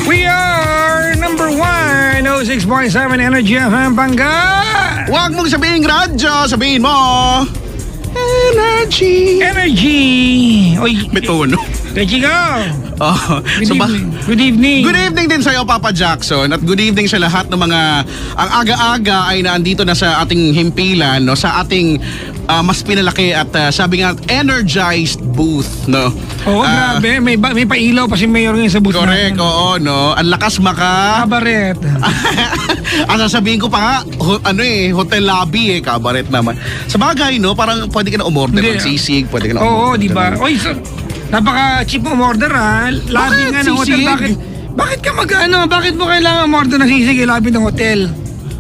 We are number 1, 06.7 Energy FM Pangga. Huwag mong sabihin radyo, sabihin mo Energy. Oy, may tono. Reggie, go. Good evening. Good evening din sa'yo, Papa Jackson. At good evening sa lahat ng mga ang aga-aga ay naandito na sa ating himpilan, no? Sa ating mas pinalaki at sabi nga energized booth, no? Oo, grabe. May pailaw pa si Mayor ngayon sa booth. Correct, oo, no? Ang lakas Kabaret. Ang sasabihin ko pa nga, hotel lobby kabaret naman. Sa bagay, no? Parang pwede ka na umorder ng sisig, pwede ka na umorder. Oo, di ba? Oy, napaka-cheap mo umorder, ha? Labi nga ng hotel. Bakit ka bakit mo kailangan umorder ng sisig? Labi ng hotel.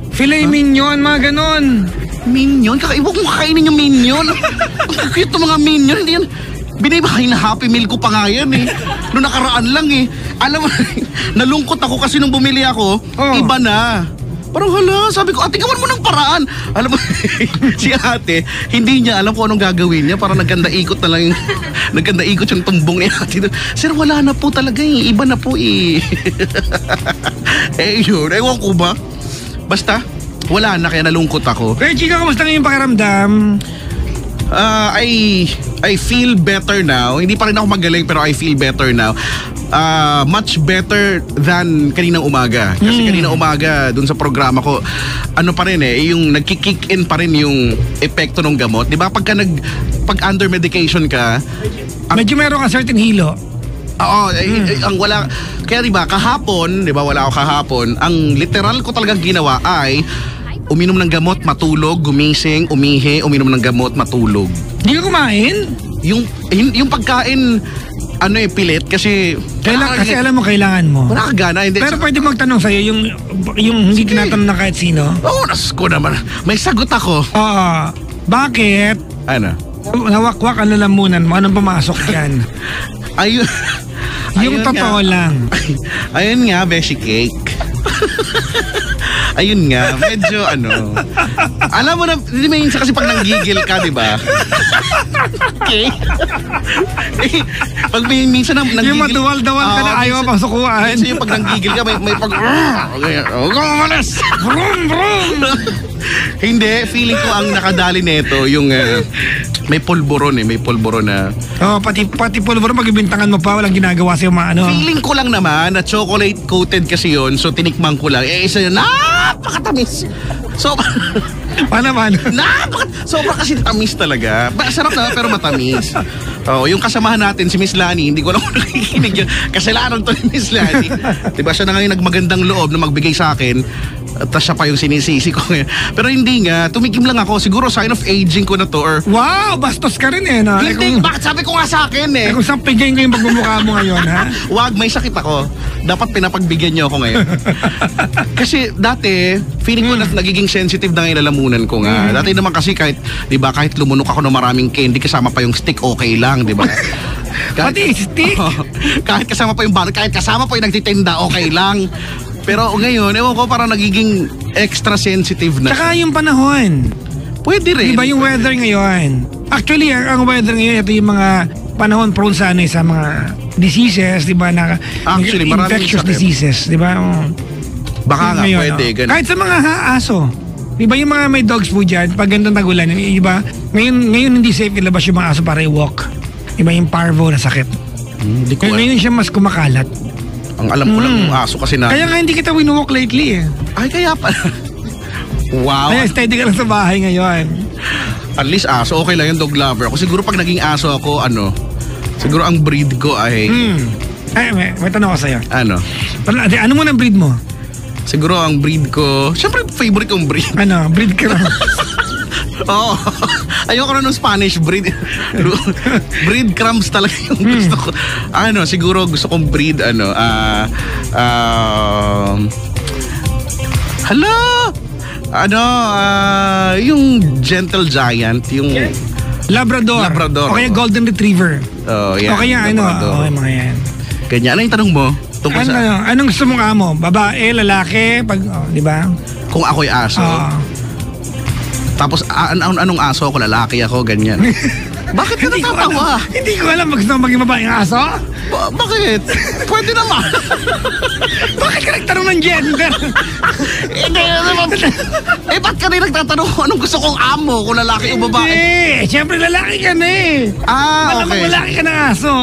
Filet mignon, mga ganon. Minion? Huwag mo kakainin yung minion. Ang cute ng mga minion. Hindi yan. Binibahay na Happy Meal ko pa nga yan Noong nakaraan lang Alam mo, nalungkot ako kasi nung bumili ako, iba na. Parang hala, sabi ko, ate, gawan mo ng paraan. Alam mo, si ate, hindi niya alam kung anong gagawin niya. Parang nagkanda ikot na lang nagkanda ikot yung tumbong ni ate. Sir, wala na po talaga iba na po yun, ewan ko ba? Basta, wala na, kaya nalungkot ako. Reggie, kamusta ngayon pakiramdam? I feel better now. Hindi pa rin ako magaling pero I feel better now. Much better than kaninang umaga. Kasi kaninang umaga dun sa programa ko, ano pa rin yung nagki-kick in pa rin yung epekto ng gamot. 'Di ba? Pag under medication ka, medyo meron ka certain hilo. Oo, ang wala. Kaya 'di ba, kahapon, 'di ba, wala ako kahapon. Ang literal ko talagang ginawa ay uminom ng gamot, matulog, gumising, umihi, uminom ng gamot, matulog. Hindi ka kumain? Yung pagkain, pilit kasi alam mo kailangan mo. Wala ka gana. Hindi. Pero pwede magtanong sa'yo yung hindi tinatanong na kahit sino. Oo, ko naman. May sagot ako. Oo. Bakit? Ano? Nawakwak ang lalamunan mo. Anong pumasok yan? Yung totoo lang. Ayun nga, Beshi Cake. Ayun nga, medyo alam mo na, hindi minsan kasi pag nanggigil ka, di ba? Okay. Pag minsan nanggigil, yung maduwal-dawal ka na ayaw pang sukuan. Minsan yung pag nanggigil ka, may pag, hindi, feeling ko ang nakadali nito yung may pulburon may pulburon na. Pati pulburon magbibintangan mo pa, walang ginagawa sa'yo Feeling ko lang naman na chocolate coated kasi yun, so tinikman ko lang. Isa yun, napakatamis. So, paano? Sobra kasi tamis talaga. Sarap na pero matamis. Yung kasamahan natin, si Miss Lani, hindi ko lang nakikinig yun. Kasalanan to ni Miss Lani. Diba, siya na ngayon nagmagandang loob na magbigay sa akin. At siya pa yung sinisisi ko ngayon. Pero hindi nga, tumikim lang ako. Siguro sign of aging ko na to or... Wow, bastos ka rin no? Hindi, bakit sabi ko nga sa akin Kung saan pigyan ko yung pagmumukha mo ngayon, ha? Wag, may sakit ako. Dapat pinapagbigyan niyo ako ngayon. Kasi dati, feeling ko na nagiging sensitive na ngayon lalamunan ko nga. Dati naman kasi kahit lumunok ako ng maraming candy, kasama pa yung stick, okay lang, di ba? Pati stick? Kahit kasama pa yung bar, kahit kasama pa yung nagtitinda, okay lang. Pero ngayon, ewan ko, parang nagiging extra sensitive na. Tsaka yung panahon. Pwede rin. Diba yung weather ngayon? Actually, ang weather ngayon, ito yung mga panahon prone sa mga diseases, diba? Actually, infectious diseases, diba? Baka nga, ngayon, pwede. Ganun. Kahit sa mga aso. Diba yung mga may dogs food dyan, pag gandang tagulan, diba? Ngayon hindi safe ilabas yung mga aso para i-walk. Diba yung parvo na sakit? Ngayon siya mas kumakalat. Ang alam ko lang yung aso kasi na... Kaya nga hindi kita winwalk lately Ay, kaya pa. Wow. Kaya steady ka lang sa bahay ngayon. At least aso, okay lang yung dog lover. Ako siguro pag naging aso ako, siguro ang breed ko ay... May tanong ko sa'yo. Ano? Ano mo ng breed mo? Siguro ang breed ko... Siyempre, favorite kong breed. Breed ka lang. Oo. Ayoko na ng Spanish breed. Breadcrumbs talaga yung gusto ko. Siguro gusto kong breed, yung gentle giant, yung... Labrador. O kaya golden retriever. Yeah. O kaya mga yan. Kanya, ano yung tanong mo? Anong gusto mong amo? Babae, lalaki, di ba? Kung ako'y aso. Tapos anong aso ako, lalaki ako, ganyan. Bakit ka natatawa? Hindi ko alam, gusto mo maging babaeng aso? Bakit? Pwede naman. Bakit ka nagtanong ng gender? Hindi naman. Ba't ka rin nagtatanong anong gusto kong amo, kung lalaki o babae? Hindi, siyempre lalaki ka na eh. Okay. Lalaki ka ng aso.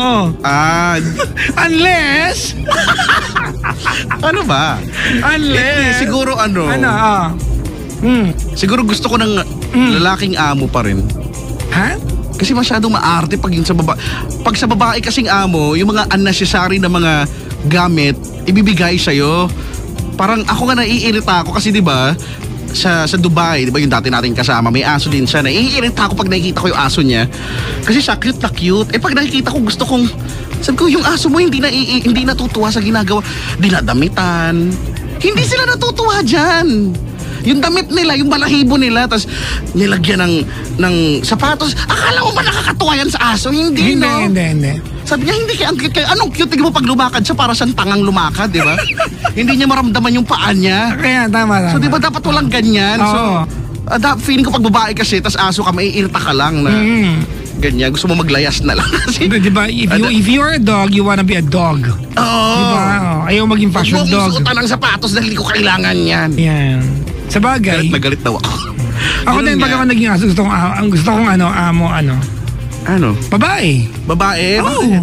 Unless... Ano ba? Unless... Siguro siguro gusto ko ng lalaking amo pa rin. Ha? Kasi masyadong maarte pag yung sa babae. Pag sa babae kasing amo, yung mga unnecessary na mga gamit, ibibigay sa'yo. Parang ako nga naiirita ako kasi 'di ba sa Dubai, 'di ba yung dati nating kasama, may aso din siya. Naiirita ako pag nakikita ko yung aso niya. Kasi siya cute na cute. Pag nakikita ko gusto kong sabi ko yung aso mo hindi natutuwa sa ginagawa. Dinadamitan. Hindi sila natutuwa diyan. Yung damit nila, yung balahibo nila, tapos nilagyan ng sapatos. Akala mo ba nakakatuwa yan sa aso? Hindi, no? Hindi. Sabi niya, hindi kaya ang cute. Anong cute mo pag lumakad siya para siyang tangang lumakad, di ba? Hindi niya maramdaman yung paa niya. Kaya, tama. So, di ba dapat walang ganyan? Oo. So, feeling ko pag babae kasi, tas aso ka, maiirita ka lang na ganyan. Gusto mo maglayas na lang kasi. Di ba, if you're a dog, you wanna be a dog. Oo. Di ba? Ayaw maging fashion dog. Huwag mo suotan ng sapatos dahil hindi ko kailangan yan. Yan. Sa bagay. Galit daw ako. Ako din, pag ako naging aso, gusto kong amo. Ano? Babae. Babae? Oo.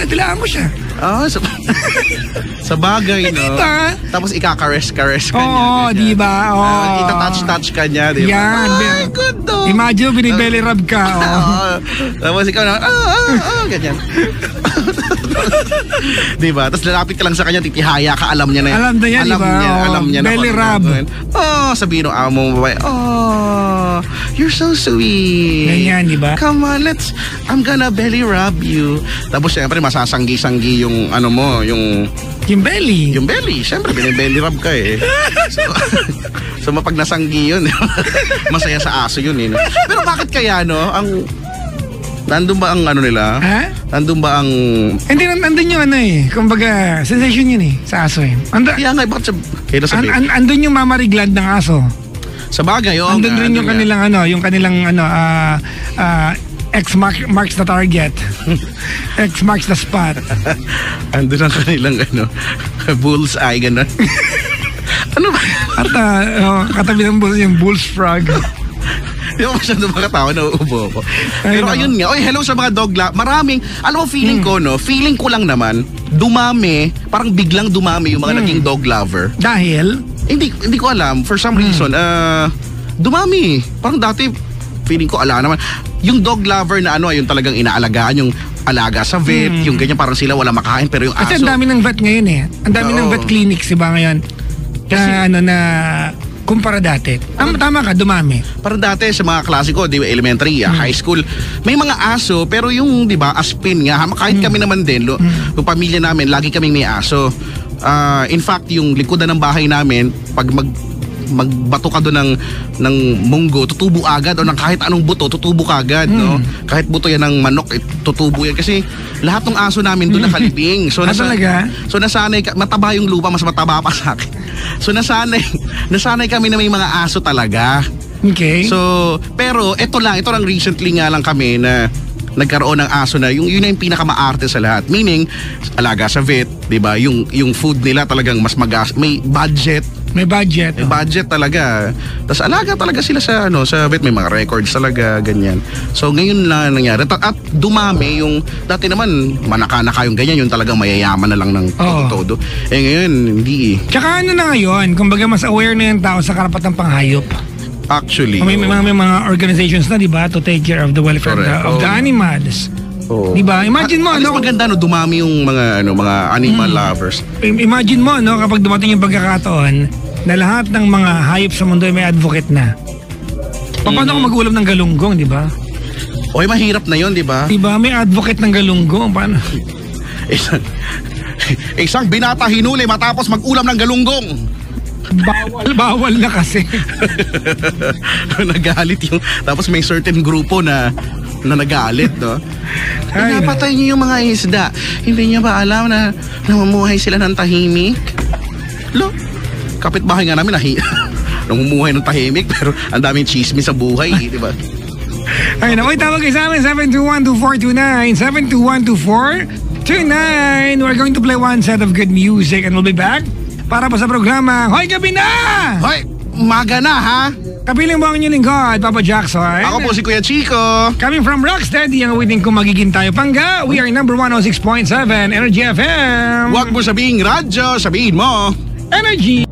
Tilaan mo siya. Sa bagay, no? Diba? Tapos ikakares ka niya. Oo, di ba? Itatouch ka niya, di ba? Yan. Ay, good dog. Imagine, binibelly rub ka. Tapos ikaw na, ganyan. Di ba? Tapos lalapit ka lang sa kanya, titihaya ka, alam niya na yan. Alam na yan, di ba? Alam niya na. Belly rub. Sabihin ng amo mo, babae, you're so sweet. Ganyan, di ba? Come on, I'm gonna belly rub you. Tapos syempre, masasanggi-sanggi yung ano mo, yung belly. Yung belly, syempre, binibelly rub ka eh. So mapag nasanggi yun, masaya sa aso yun eh. No? Pero bakit kaya, no? Nandun ba ang ano nila? Ha? Nandun ba ang... Hindi, nandun yung ano eh. Kumbaga, sensation yun eh, sa aso eh. Kaya nga, bakit sabihin? Andun yung mammary gland ng aso. Sa bagay, andun rin yung kanilang X marks the target. X marks the spot. Andun ang kanilang bullseye, gano'n. Ano ba? At katabi ng bullseye yung bullfrog. Di ba masyado makatawa na uubo ko. Pero ayun nga, hello sa mga dog lab. Maraming, alam mo feeling ko, no? Feeling ko lang naman, parang biglang dumami yung mga naging dog lover. Dahil? Hindi ko alam. For some reason, dumami. Parang dati, feeling ko ala naman. Yung dog lover na yung talagang inaalagaan, yung alaga sa vet, yung ganyan parang sila wala makain pero yung aso. Kasi ang dami ng vet ngayon eh. Ang dami ng vet clinics, diba ngayon? Kasi kumpara dati. Tama ka, dumami. Para dati sa mga klasiko, di ba, elementary, high school, may mga aso, pero yung, di ba, aspin nga, kahit kami naman din, yung pamilya namin, lagi kaming may aso. In fact, yung likodan ng bahay namin, pag magbato ka doon ng munggo, tutubo agad, o ng kahit anong buto, tutubo ka agad, no? Kahit buto yan ng manok, tutubo yan. Kasi lahat ng aso namin doon nakalibing. So, nasanay ka, mataba yung lupa, mas mataba pa sa akin. So, nasanay kami na may mga aso talaga. Okay. So, pero ito lang recently nga lang kami na nagkaroon ng aso na yun na yung pinakamaarte sa lahat. Meaning, alaga sa vet, 'di ba? Yung food nila talagang mas may budget. May budget. May budget talaga. Tapos alaga talaga sila sa vet, may mga records talaga, ganyan. So ngayon lang nangyari. At dumami yung dati naman manaka-naka yung ganyan, yung talagang mayayaman na lang ng todo. Ngayon hindi. Tsaka na ngayon, kumbaga mas aware na yung tao sa karapatang panghayop. Actually. May mga organizations na, 'di ba, to take care of the welfare of the animals. Di ba? Imagine mo, maganda dumami yung mga animal lovers. Imagine mo, kapag dumating yung pagkakataon na lahat ng mga hayop sa mundo ay may advocate na. Paano kung mag-ulam ng galunggong, di ba? Mahirap na yun, di ba? Di ba? May advocate ng galunggong. Paano? Isang binata hinuli matapos mag-ulam ng galunggong. Bawal na kasi. Nagalit yung, tapos may certain grupo na nagalit, no? Pinapatay niyo yung mga isda. Hindi niya ba alam na namumuhay sila ng tahimik? Kapitbahay nga namin namumuhay ng tahimik pero ang daming chismis sa buhay, di ba? Ayun na, uy, tawag kayo sa amin, 721-2429, 721-2429. We're going to play one set of good music and we'll be back para pa sa programa, Hoy Gabi Na! Hoy, umaga na ha? Kapiling mo ang inyong lingkod, Papa Jackson. Ako po si Kuya Chico. Coming from Rocksteady, ang awitin kung magiging tayo pangga. We are number 106.7, Energy FM. Huwag mo sabihin radyo, sabihin mo Energy.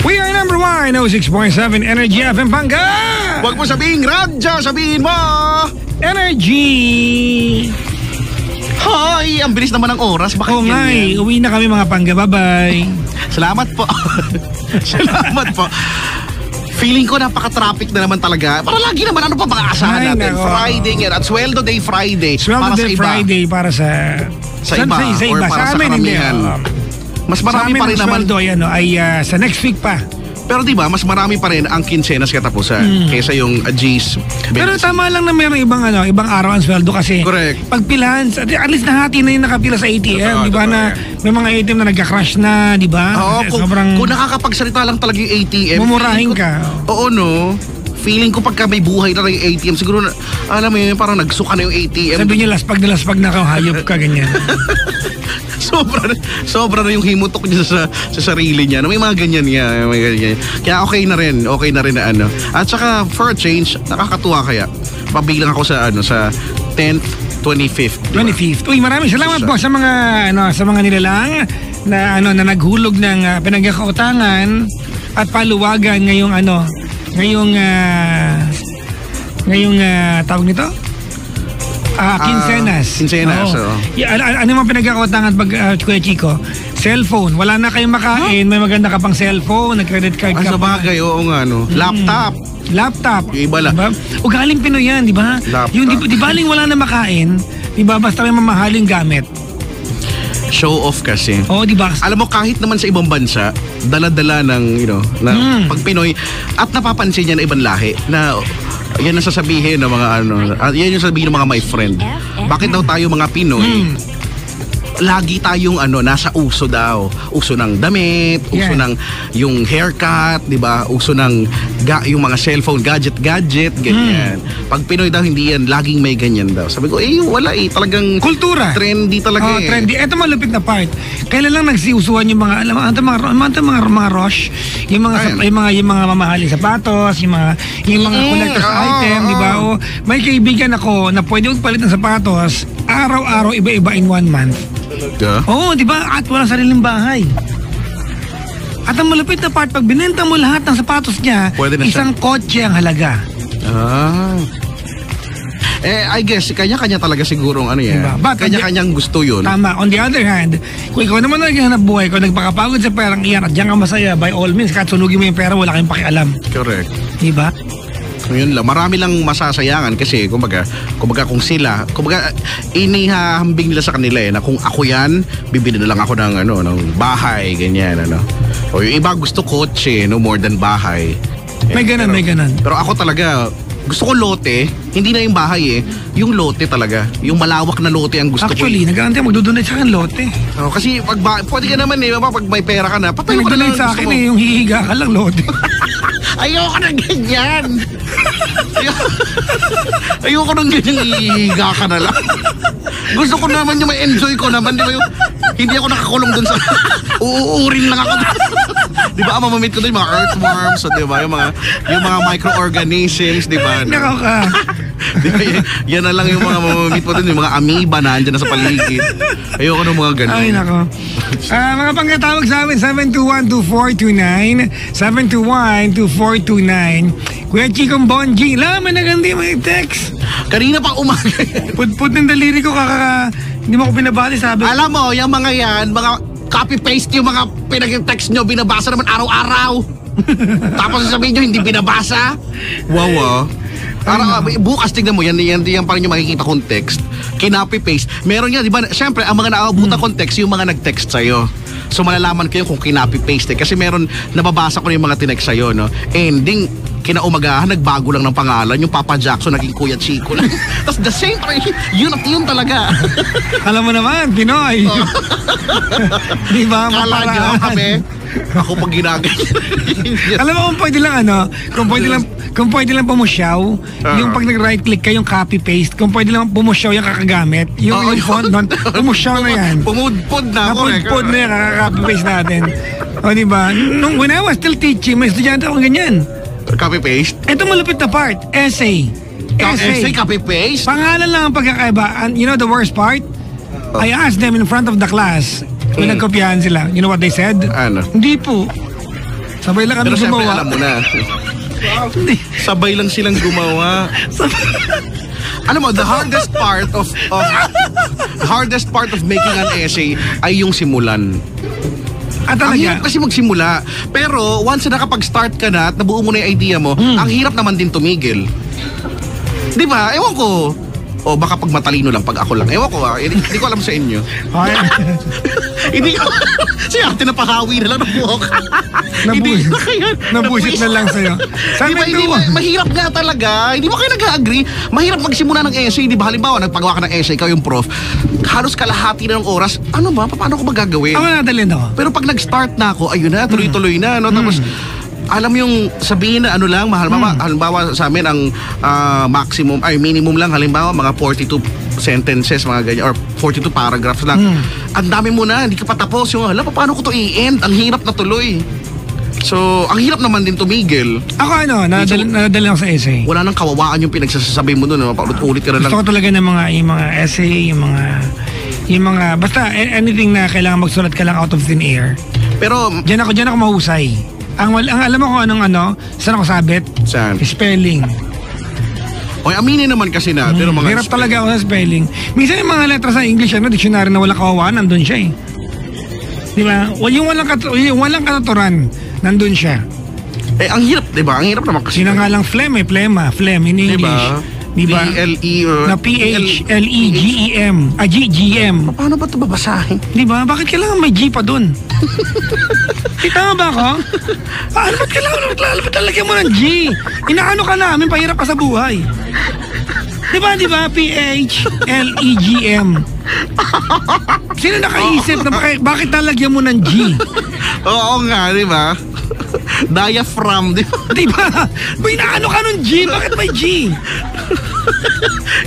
We are number 106.7, Energy FM pangga. Huwag mo sabihin radyo, sabihin mo Energy. Hoy, ang bilis naman ng oras. Bakit Oo nga eh, uwi na kami mga pangga. Bye-bye. Salamat po. Salamat po. Feeling ko napaka-traffic na naman talaga. Para lagi naman, ano pa bang aasahan natin? Nako. Friday yan. At Sweldo Day Friday. Sweldo para Day sa iba. Friday para sa iba. Sa Or iba. para sa amin, hindi. karamihan. Mas Sa marami amin pa rin ang naman. sweldo ay sa next week pa. Pero diba, mas marami pa rin ang kinsenas katapusan kaysa yung G's. Pero tama lang na mayroong ibang araw ang sweldo kasi Correct. pag pilahan, at least nahati na yung nakapila sa ATM, Totoo, di ba totoo na may mga ATM na nagka-crash na, di ba? Oo, Sobrang kung nakakapagsalita lang talaga yung ATM. mumurahin feeling ko- ka. Oo, no? Feeling ko pagka may buhay na yung ATM, siguro, alam mo yun, parang nagsuka na yung ATM. Sabi niya laspag na hayop ka, ganyan. sobra na yung himutok niya sa sarili niya. May mga ganyan niya. May ganyan. Kaya okay na rin na ano. At saka, for a change, nakakatuwa kaya. Pabilang ako sa 10th, 25th. Diba? 25th. Uy, maraming salamat po sa mga nilalang na naghulog ng pinagkakautangan at paluwagan ngayong tawag nito? Quincenas. Quincenas, Oo. oo. Ano yung pinagkakautangan pag Kuya Chico? Cellphone. Wala na kayong makain, may maganda ka pang cellphone, nag-credit card ka Sa bagay, oo nga, no. Laptop. Laptop. Yung iba lang. Diba? Ugaling Pinoy yan, di ba? Laptop. Yung di baling wala na makain, di ba? Basta may mamahaling gamit. Show off kasi. Oo, di ba? Alam mo, kahit naman sa ibang bansa, dala-dala ng, pag Pinoy, at napapansin niya na ibang lahi, na yan ang sasabihin ng mga yan yung sasabihin ng mga my friend. Bakit daw tayo mga Pinoy, lagi tayong nasa uso daw. Uso ng damit, uso Yeah. ng yung haircut, 'di ba? Uso ng yung mga cellphone, gadget, ganyan. Pag Pinoy daw hindi yan, laging may ganyan daw. Sabi ko, wala talagang Kultura. trendy talaga eh. Trendy. Ito malupit na part. Kailan lang nagsiusuhan yung mga mga rush, yung mga mamahaling sapatos, yung mga collector's item, di ba? O may kaibigan ako na pwede magpalit ng sapatos, araw-araw iba-iba in 1 month. Oo, di ba? At walang sariling bahay. At ang malupit na part, pag binenta mo lahat ng sapatos niya, Pwede na siya. isang kotse ang halaga. I guess, kanya-kanya talaga sigurong Diba? But kanya-kanyang gusto yun. Tama. On the other hand, kung ikaw naman naghahanap buhay, kung nagpakapagod sa perang iyan at diyan ka masaya, by all means, kahit sunugin mo yung pera, wala kayong pakialam. Correct. Diba? Yun lang, marami lang masasayangan kasi kumbaga kung sila, inihahambing nila sa kanila na kung ako yan, bibili na lang ako ng bahay, ganyan, O yung iba gusto kotse, more than bahay. May ganun. Pero ako talaga, gusto ko lote, hindi na yung bahay yung lote talaga. Yung malawak na lote ang gusto Actually, nag-aantay magdodonate sa akin lote. ko. Kasi pwede ka naman pag may pera ka na, patayo ka na lang Nag-donate sa gusto akin mo. yung hihiga ka lang lote. Ayoko na ganyan. Ayoko nang ganyan, ihiga ka na lang. Gusto ko naman yung may enjoy ko naman, di ba yung hindi ako nakakulong dun sa uuuring lang ako. Di ba, mamamit ko dun yung mga earthworms, so, di ba, yung mga microorganisms, di ba? Nako ka. Di ba, yan na lang yung mga mamamit ko dun, yung mga amoeba na andyan na sa paligid. Ayoko ng mga ganun. Ay, nako. Mga pangkatawag sa amin, 721-2429, 721-2429. Kuya Chicong Bonji, laman na gandi may text. Kanina pa umaga. Put ng daliri ko hindi mo ko binabati, sabi. Alam mo, yung mga yan, mga copy-paste yung mga pinag-text nyo, binabasa naman araw-araw. Tapos sasabihin nyo, hindi binabasa. Wow. Para bukas tignan mo, yan pa rin yung makikita kong text. Kinopy-paste. Meron yan, di ba? Siyempre, ang mga naabutan kong text, yung mga nag-text sa'yo. So malalaman ko yun kung kinopy-paste. Kasi meron, nababasa ko na yung mga tinext sa'yo, no? Ending, kinaumagahan, nagbago lang ng pangalan. Yung Papa Jackson, naging Kuya Chico lang. Tapos the same, yun at yun talaga. Alam mo naman, Pinoy. Di ba? Kala nyo kami, ako pag ginagawa. Alam mo kung pwede lang kung pwede lang pumusyaw, yung pag nag-right click ka, yung copy paste, kung pwede lang pumusyaw yung kakagamit, yung font nun, pumusyaw na yan. Pumudpod na ako. Napudpod na yan, kaka-copy paste natin. O diba? When I was still teaching, may estudyante akong ganyan. Copy paste? Ito malupit na part, essay. Essay, copy paste? Pangalan lang ang pagkakaiba. And you know the worst part? I asked them in front of the class, kung nagkopyahan sila. You know what they said? Ano? Hindi po. Sabay lang kami Pero syempre gumawa. alam mo na. Sabay lang silang gumawa. Alam mo, the hardest part of making an essay ay yung simulan. Ang hirap kasi magsimula. Pero once na nakapag-start ka na at nabuo mo na yung idea mo, ang hirap naman din tumigil. Di ba? Ewan ko. O baka pag matalino lang, pag ako lang. Ewan ko hindi ko alam sa inyo. Hindi ko. Siya, tinapahawi na lang ng buhok. Nabusit na lang sa'yo. Sabi mahirap nga talaga. Hindi mo kayo nag-agree? Mahirap magsimula ng essay. Di ba? Halimbawa, nagpagawa ka ng essay, ikaw yung prof. Halos kalahati na ng oras. Ano ba? Paano ko magagawin? Ako nadalhin ako. Pero pag nag-start na ako, ayun na, tuloy-tuloy na. No? Tapos, alam yung sabihin na ano lang, halimbawa sa amin ang minimum lang, halimbawa mga 42 sentences, mga ganyan, or 42 paragraphs lang. Ang dami mo na, hindi ka patapos. Yung, paano ko to i-end? Ang hirap na tuloy. So, ang hirap naman din tumigil. Ako nadali ako sa essay. Wala nang kawawaan yung pinagsasabi mo doon. Paulit-ulit ka na lang. Gusto ko talaga ng yung mga essay, yung mga, basta anything na kailangan magsulat ka lang out of thin air. Pero, Diyan ako mahusay. Ang alam mo kung anong saan ako sabit? Saan? Spelling. Oy, aminin naman kasi na. Pero mga hirap talaga ako sa spelling. Minsan yung mga letra sa English, dictionary na wala kawawaan, nandun siya eh. Di ba? Yung walang kataturan, nandun siya. Ang hirap, di ba? Ang hirap naman kasi. Sino nga lang phlegm in English. Di ba? Na P-H-L-E-G-E-M. G-G-M. Paano ba ito babasahin? Di ba? Bakit kailangan may G pa dun? Tama ba ako? Ba't kailangan talagyan mo ng G? Inaano ka namin, pahirap ka sa buhay. Di ba? P-H-L-E-G-M. Sino nakaisip na bakit talagyan mo ng G? Oo nga, di ba? Diaphragm, di ba? Di ba? Inaano ka ng G? Bakit may G?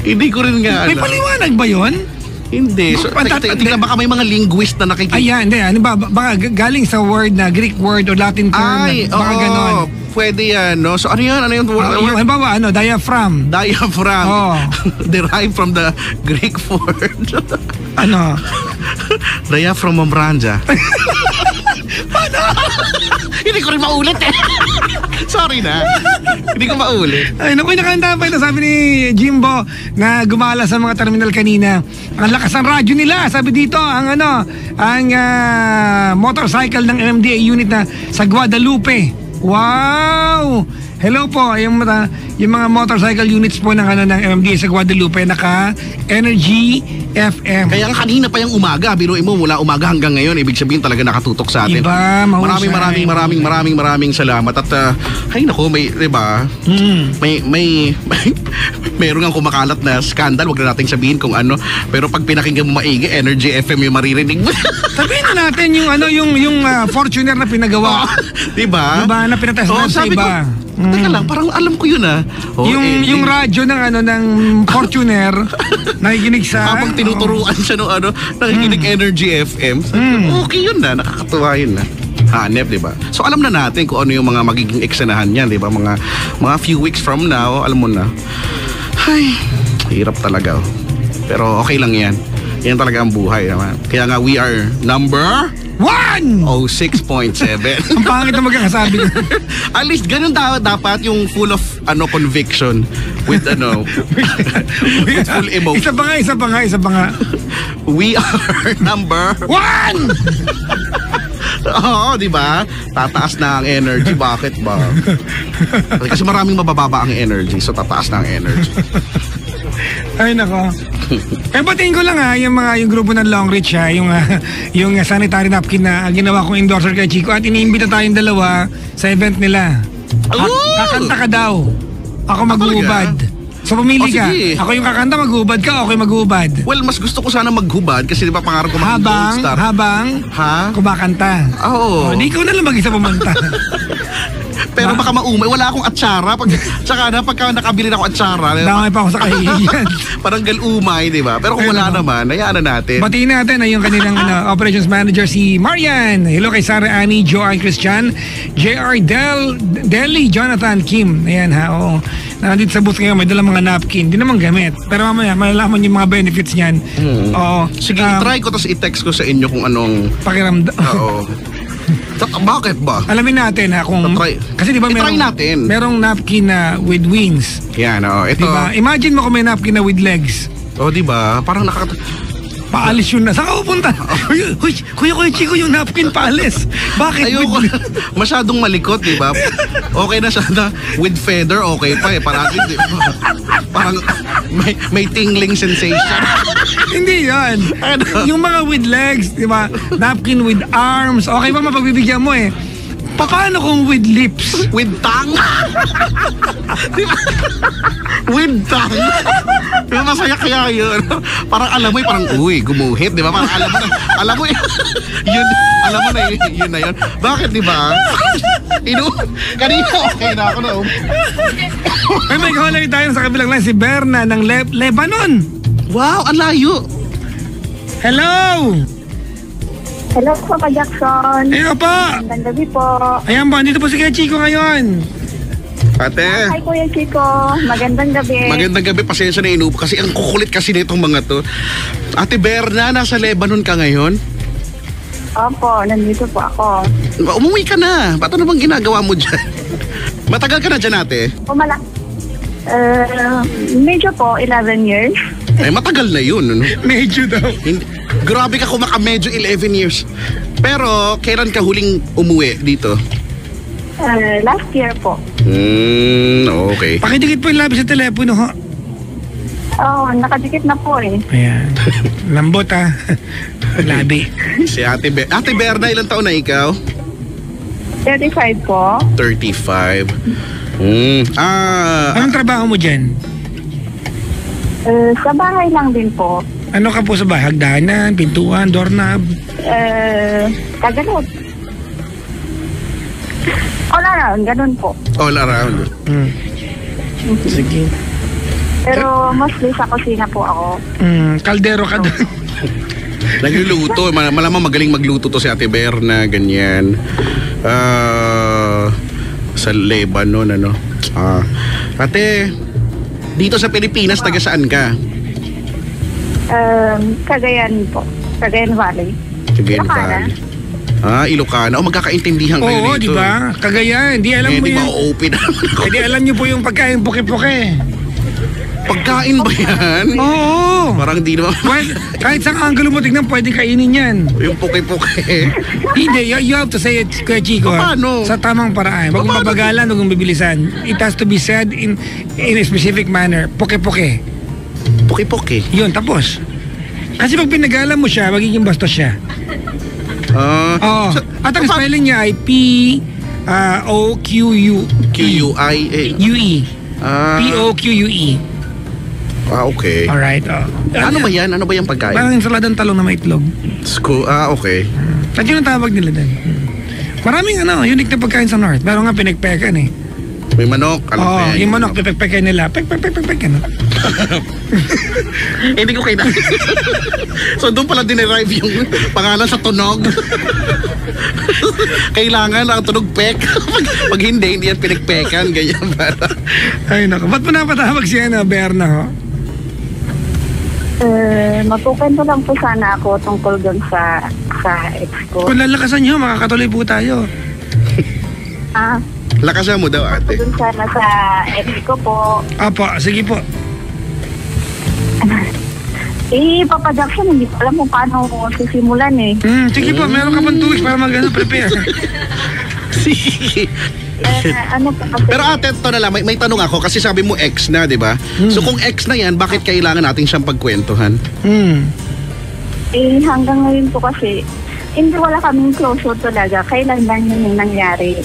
Hindi ko rin nga May paliwanag ba yun? Hindi. So, tingnan baka may mga linguist na nakikita. Hindi. Ano ba? Baka galing sa word na Greek word o Latin term. Baka ganon. Pwede yan, no? So, ano yun? Halimbawa, diaphragm. Diaphragm. Derived from the Greek word. Ano? Diaphragm mambranja. Paano? Hindi ko rin maulit eh. Sorry na. Hindi ko maulit. Ay, naku, nakahanda pa ito. Sabi ni Jimbo na gumala sa mga terminal kanina. Ang lakas ng radyo nila. Sabi dito, ang motorcycle ng MMDA unit na sa Guadalupe. Wow! Hello po, yung mga motorcycle units po ng MMDA sa Guadalupe naka Energy FM. Kaya kanina pa yung umaga, biruin mo mula umaga hanggang ngayon, ibig sabihin talaga nakatutok sa atin. Iba, maraming salamat at ay nako, may 'di ba? Mayroon nga kumakalat na scandal, wag na nating sabihin kung ano, pero pag pinakinggan mo maigi, Energy FM yung maririnig mo. Sabihin na natin yung Fortuner na pinagawa. 'Di ba? Diba na pinatest sa iba. Teka lang, parang alam ko yun yung radyo ng Fortuner nakikinig sa habang tinuturuan siya nakikinig Energy FM. Okay yun na, nakakatuwa yun na. Hanep, di ba? So alam na natin kung ano yung mga magiging eksanahan niyan, di ba? Mga few weeks from now, alam mo na. Ay, hirap talaga. Pero okay lang yan. Yan talaga ang buhay naman. Kaya nga we are number 6.7. Ang pangit na magkakasabi. At least ganun dapat yung full of conviction with with full emotion. Isa pa nga. We are number 1. Oo, di ba? Tataas na ang energy. Bakit ba? Kasi maraming mabababa ang energy, so tataas na ang energy. Ay nako. Batiin ko lang yung grupo ng Long Reach yung sanitary napkin na ginawa kong endorser kay Chico at iniimbita tayong dalawa sa event nila. Kakanta ka daw. Ako mag-uubad. So pumili ka. sige. Ako yung kakanta, mag-uubad ka, ako yung mag-uubad. Well, mas gusto ko sana maghubad kasi di ba pangarap ko maging gold star. Habang kumakanta. Oo. Di ikaw na lang mag-isa pumunta. Pero baka maumay. Wala akong atsara. Tsaka na pagka nakabili na ako atsara. Damay pa ako sa kahihiyan. Parang galumay, di ba? Pero kung wala naman, hayaan na natin. Batiin natin ay yung kanilang operations manager si Marian. Hello kay Sarah Annie, Joanne Christian, JR Deli, Jonathan Kim. Ayan ha, oo. Nandito sa booth ngayon, may dalang mga napkin. Di naman gamit. Pero mamaya, malalaman yung mga benefits niyan. Oo. Sige, try ko tapos i-text ko sa inyo kung anong pakiramdam. Oo. Bakit ba? Alamin natin ha kung kasi di ba merong napkin na with wings. Yan, ito. Diba? Imagine mo kung may napkin na with legs. Di ba? Parang paalis yun na. Saan ka pupunta? Kuya Chico, yung napkin paalis. Bakit? Ayoko. Masyadong malikot, di ba? Okay na sana. With feather, okay pa eh. Parang may tingling sensation. Hindi yan. Yung mga with legs, di ba? Napkin with arms. Okay pa mapagbibigyan mo eh. Paano kung with lips? With tongue? Diba? With tongue? Diba masaya kaya yun? Parang alam mo parang gumuhit, di ba? Parang alam mo yun, alam mo na yun na yun. Bakit, di ba? Kanina okay na ako na. May kaulay tayo sa kabilang line, si Berna ng Lebanon. Wow, ang layo. Hello! Hello po, Papa Jackson. Hello po. Magandang gabi po. Ayan po, dito po si Kuya Chico ngayon. Ate. Hi, Kuya Chico. Magandang gabi. Magandang gabi, pasensya na inupo kasi ang kukulit kasi nitong mga to. Ate Berna, nasa Lebanon ka ngayon? Opo, nandito po ako. Umuwi ka na. Ba't ano bang ginagawa mo dyan? Matagal ka na dyan, ate? Medyo po, 11 years. Matagal na yun. Ano? Medyo daw. Grabe ka kumaka medyo 11 years. Pero, kailan ka huling umuwi dito? Last year po. Okay. Pakidikit po yung labi sa telepono, ho. Oo, nakadikit na po eh. Ayan. Lambot, ha. Labi. Si Ate Berna, ilang taon na ikaw? 35 po. 35. Anong trabaho mo dyan? Sa bahay lang din po. Ano ka po sa bahay? Hagdanan, pintuan, doorknob? Kaganot. All around, ganun po. All around. Sige. Pero mostly sa kusina po ako. Kaldero ka doon. Nagluluto. Malamang magaling magluto to si Ate Berna, ganyan. Sa Lebanon, ano. Ate, dito sa Pilipinas, taga saan ka? Cagayan po. Cagayan Valley. Cagayan Valley. Ilocana. Magkakaintindihan kayo dito. Oo, di ba? Cagayan. Di alam mo di ba yan. open Di alam niyo po yung pagkain puke-puke. Pagkain ba yan? Oo. Parang di naman. Kahit sa angulo mo tignan, pwede kainin yan. Yung puke-puke. Hindi, you have to say it, Kuya Chico. Paano? Sa tamang paraan. Huwag mong mabagalan, huwag mong bibilisan. It has to be said in a specific manner. Puke-puke. Puke-puke. Yun, tapos. Kasi pag pinagalan mo siya, magiging bastos siya. At ang spelling niya ay P-O-Q-U. Q-U-I-A. U-E. P-O-Q-U-E. Okay. Alright. Ano ba yan? Ano ba yung pagkain? Parang ensaladang talong na may itlog. Okay. At yun ang tawag nila din. Maraming unique na pagkain sa North. Pero nga pinagpekan eh. May manok. Yung manok, pipekpekan nila. Pek. Hindi ko kailangan. So doon pala dinerive yung pangalan sa tunog. Kailangan ang tunog pek. Pag hindi yan pinagpekan. Ganyan para. Ay naku. Ba't mo napatawag siya na Berna, ho? Magkukwento lang po sana ako tungkol doon sa ex ko. Kung lalakasan nyo, makakatuloy po tayo. Lakasan mo daw, ate. Doon sana sa ex ko po. Apo, sige po. Papa Jackson, hindi ko alam kung paano sisimulan eh. Sige po, meron ka pang 2 weeks para prepare. Sige. Ano po kasi? Pero ate, ito na lang, may tanong ako kasi sabi mo ex na, di ba? So kung ex na yan, bakit kailangan natin siyang pagkwentuhan? Hanggang ngayon po kasi, hindi wala kaming closure talaga. Kailan lang yun yung nangyari.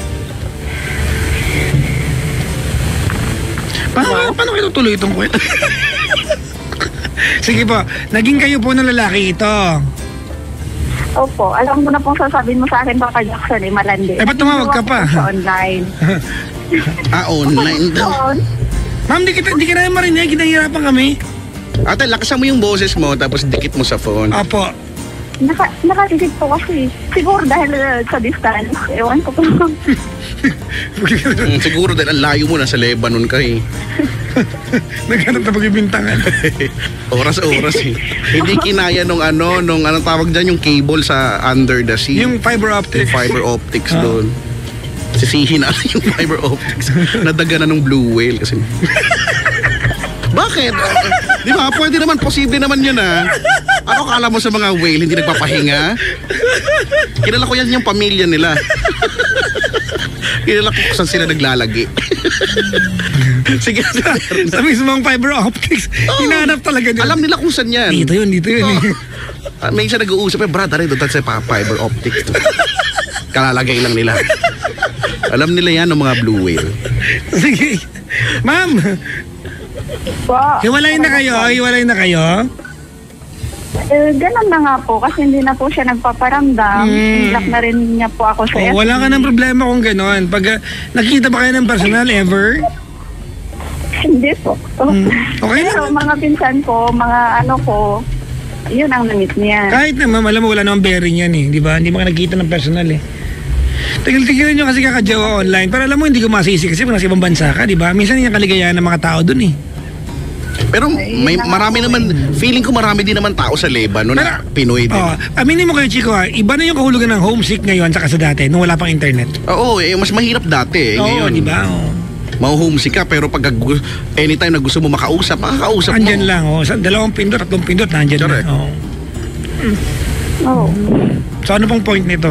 Paano kayo tutuloy itong kwento? Sige po, naging kayo po ng lalaki ito. Opo, alam mo na pong sasabihin mo sa akin, Papa Jackson, malandi. Ba't tumawag ka pa? Sa online. Online daw. Ma'am, di ka namin marinig, kinahirapan kami. Ate, lakasan mo yung boses mo, tapos dikit mo sa phone. Opo. Nakatisid po kasi. Siguro dahil sa distance. Ewan ko po. Siguro dahil ang layo mo, nasa Lebanon ka eh. Naghanap na pagbibintangan. Oras eh. Hindi kinaya nung anong tawag dyan, yung cable sa under the sea. Yung fiber optics. Yung fiber optics doon. Sisihin na yung fiber optics. Nadaga na ng blue whale kasi. Bakit? Di ba? Pwede naman, posible naman yun Ano kala mo sa mga whale, hindi nagpapahinga? Kilala ko yan yung pamilya nila. Kilala ko kung saan sila naglalagi. Sige, sa mismong fiber optics, hinahanap talaga nila. Alam nila kung saan yan. Dito yun. May isa nag-uusap, brad, doon sa fiber optics. Kalalagay lang nila. Alam nila yan ng mga blue whale. Sige. Ma'am, hiwalay na kayo? Ganun na nga po, kasi hindi na po siya nagpaparamdam. Lock na rin niya po ako sa wala ka ng problema kung gano'n. Pag nakita ba kayo ng personal ever? Hindi po. Okay na. Pero mga pinsan ko, mga ko, yun ang namit niya. Kahit naman, alam mo, wala namang bearing yan di ba? Hindi mo ka nakita ng personal Tigil-tigilan nyo kasi kakajawa online. Pero alam mo, hindi ko masisi kasi kung nasa ibang bansa ka, di ba? Minsan yung kaligayahan ng mga tao dun Pero marami naman, feeling ko marami din naman tao sa Lebanon na Pinoy din. Aminin mo kayo, Chico, iba na yung kahulugan ng homesick ngayon saka sa dati, nung wala pang internet. Oo, mas mahirap dati ngayon. Di ba? Mau-homesick ka, pero pag anytime na gusto mo makausap, makakausap mo. Andyan lang, sa 2 pindot, 3 pindot, nandyan Correct. lang. So ano pong point nito?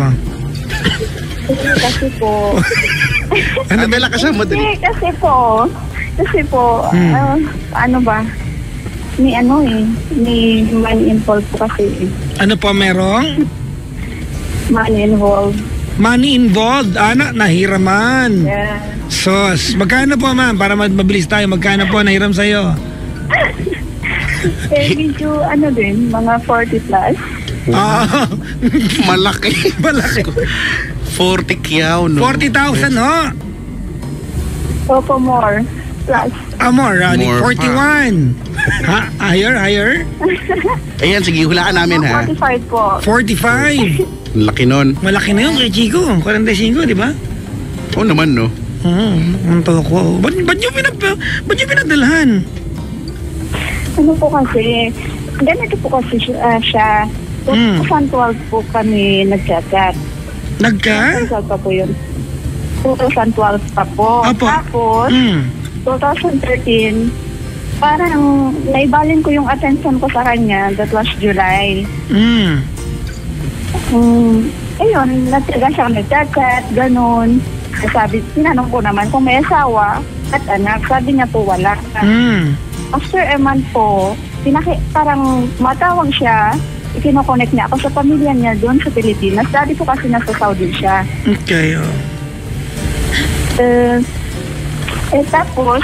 Kasi po... Ano ba kasama din? Kasi po, ano ba? May money involved po kasi. Ano po merong? Money involved. Money involved? Nahiraman. Yeah. Sos, magkano po ma'am? Para mabilis tayo, magkano po nahiram sa'yo? Medyo din, mga 40 plus. Malaki. 40 kyaw, no? 40,000, Opo, more. Plus. More, More 41. Higher? Ayan, sige, hulaan namin 45 po. 45. Laki nun. Malaki na yun kay Chico. 45, di ba? Oo naman, no? Ang ko. Ba't nyo pinadalhan? Ano po kasi, ganito po kasi siya. 2012 po kami nag-chat. Nagka? 2012 pa po yun. 2012 pa po. Apo. Tapos, 2013, parang naibalin ko yung attention ko sa kanya. That was July. Ayun, nagtaga siya nag-chat, ganun. Tinanong ko naman kung may asawa at anak. Sabi niya po wala. After a month po, parang matawag siya, ikino-connect niya ako sa pamilya niya doon sa Pilipinas. Dati po kasi nasa Saudi siya. Okay, tapos,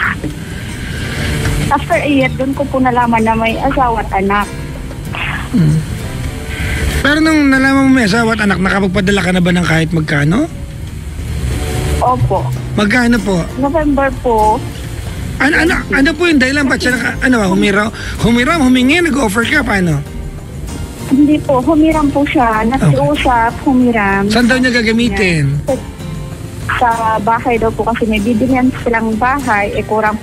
after a year, doon ko po nalaman na may asawa at anak. Pero nung nalaman mo may asawa at anak, nakapagpadala ka na ba ng kahit magkano? Opo. Magkano po? November po. Ano po yung dahilan? Ba't siya humiram, humingi, nag-offer ka, paano? Hindi po, humiram po siya. Nag-uusap, humiram. Saan daw niya gagamitin? Sa bahay daw po kasi may bibilihan silang bahay, kulang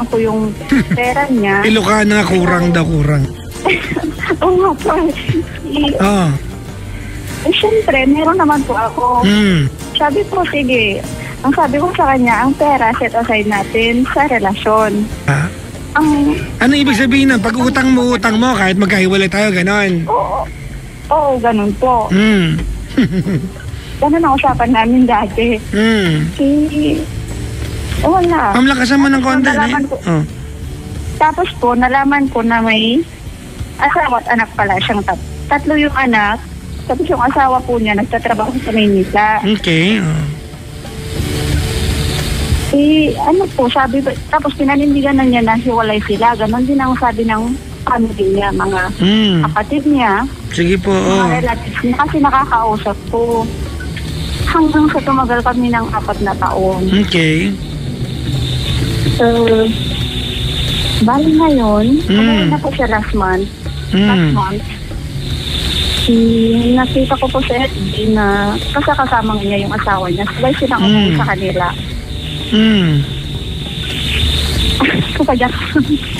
po yung pera niya. Ilocano nga, kurang. Oo nga po. Siyempre, meron naman po ako. Sabi po, sige. Ang sabi ko sa kanya, ang pera set aside natin sa relasyon. Ano ibig sabihin ng pag-utang mo, kahit magkahiwalay tayo, ganon? Oo, ganon po. Ganon ang usapan namin dati. Wala. Pamlakasan mo ng konti. Tapos po, nalaman ko na may asawa at anak pala siyang tatlo yung anak. Tapos yung asawa po niya nagtatrabaho sa Maynila. Okay. ano po, sabi, tapos pinanindigan na niya na hiwalay sila. Ganon din ang sabi ng family niya, mga kapatid niya. Sige po, Mga relatives niya, kasi nakakausap po. Hanggang sa tumagal kami ng 4 na taon. Okay. Bali ngayon, kumain na po siya last month. Nakita ko po sa FB na kasama niya yung asawa niya. Sabay silang umuwi sa kanila. Kaya,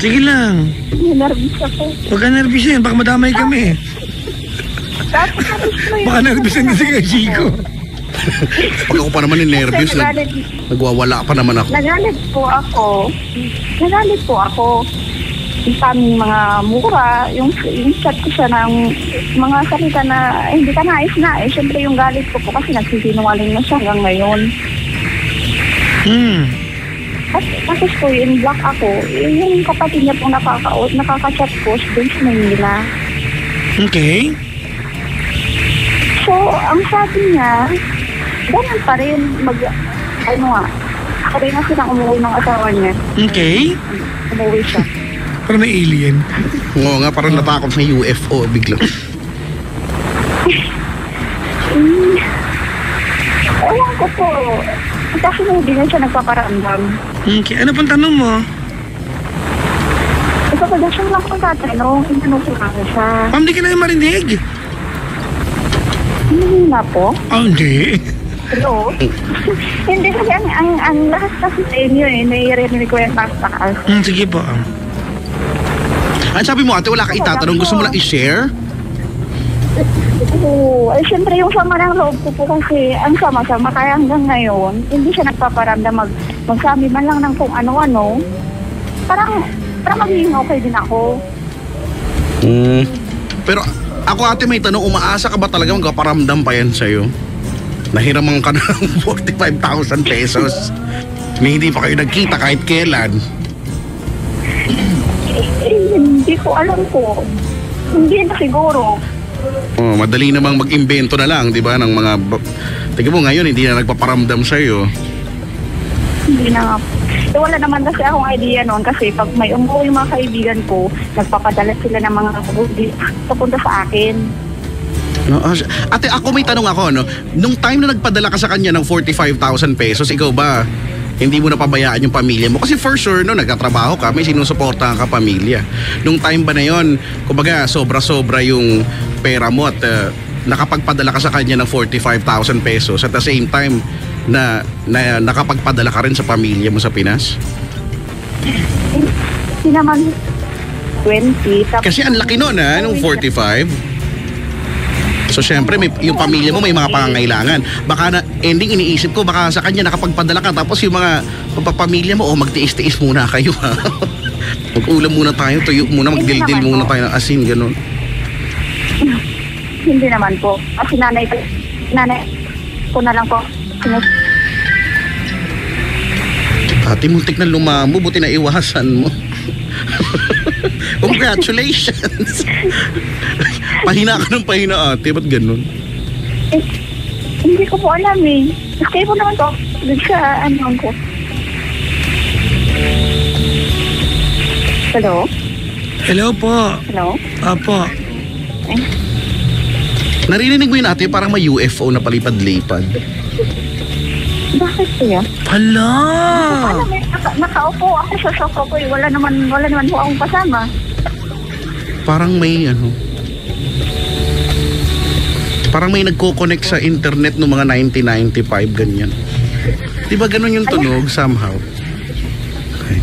Sige lang. nervous ako. Huwag ka nervous yan. Baka madamay kami. Baka nervous na si Chico. Pag ako pa naman nervous, nagwawala pa naman ako. Nagalit po ako. Yung aming mga mura, yung chat ko siya ng mga salita na hindi ka nais. Siyempre yung galit ko po kasi nagsisinungaling na siya hanggang ngayon. At tapos po yung block ako, yung kapatid niya po nakaka-chat ko doon sa Manila. Okay. So, ang sabi niya, ganun pa rin ako rin na silang umuwi ng asawa niya. Okay. Umuwi siya. Parang may alien. Oo nga, parang natakot sa UFO bigla. Ewan ko po. Kasi hindi na siya nagpaparamdam. Okay. Ano pang tanong mo? Ito pa siya lang po tatanong. Intanong ko lang siya. Hindi ka na marinig. Hindi na po. Hindi. Hello? Hindi kasi ang lahat kasi sa inyo nai-rinig ko yung takas. Sige po. Ang sabi mo, ate, wala ka itatanong. Gusto mo lang i-share? Oo. Siyempre yung sama ng loob ko po kasi ang sama-sama. Kaya hanggang ngayon, hindi siya nagpaparamdam magsabi man lang ng kung ano-ano. Parang magiging okay din ako. Pero ako, ate, may tanong. Umaasa ka ba talaga magpaparamdam pa yan sa'yo? Nahiraman ka ng 45,000 pesos. Hindi pa kayo nagkita kahit kailan. Hindi ko alam po. Hindi na siguro. Madali namang mag-imbento na lang, di ba? Ng mga... Tingnan mo ngayon, hindi na nagpaparamdam sa'yo. Hindi na nga po. Wala naman kasi akong idea noon kasi pag may umuwi yung mga kaibigan ko, nagpapadala sila ng mga goodies papunta sa akin. No, ate, ako may tanong ako, no? Nung time na nagpadala ka sa kanya ng 45,000 pesos, ikaw ba hindi mo napabayaan yung pamilya mo? Kasi for sure, no, nagkatrabaho ka, may sinusuportahan ka pamilya. Nung time ba na yon, kumbaga, sobra-sobra yung pera mo at nakapagpadala ka sa kanya ng 45,000 pesos at the same time na nakapagpadala ka rin sa pamilya mo sa Pinas? Hindi naman 20. Kasi ang laki nun, nung 45. So syempre yung pamilya mo may mga pangangailangan. Baka na ending iniisip ko baka sa kanya nakapagpadala ka tapos yung mga pamilya mo magtiis-tiis muna kayo ha. Mag-ulam muna tayo, tuyo muna, magdildil muna tayo ng asin, ganun. Hindi naman po. Kasi nanay ko na lang po. Ate, muntik na lumamo, buti na iwasan mo. Congratulations. Pahina ka ng pahina, ate. Ba't ganun? Hindi ko po alam eh. Kasi po naman to. Doon sa ko. Hello? Hello po. Hello? Apo. Narinig mo yun, ate? Parang may UFO na palipad-lipad. Bakit kaya? Hala! Alam eh, nakaupo ako sa sofa ko eh. Wala naman po akong kasama. Parang may parang may nagko-connect sa internet noong mga 1995, ganyan. Di ba ganun yung tunog somehow? Okay.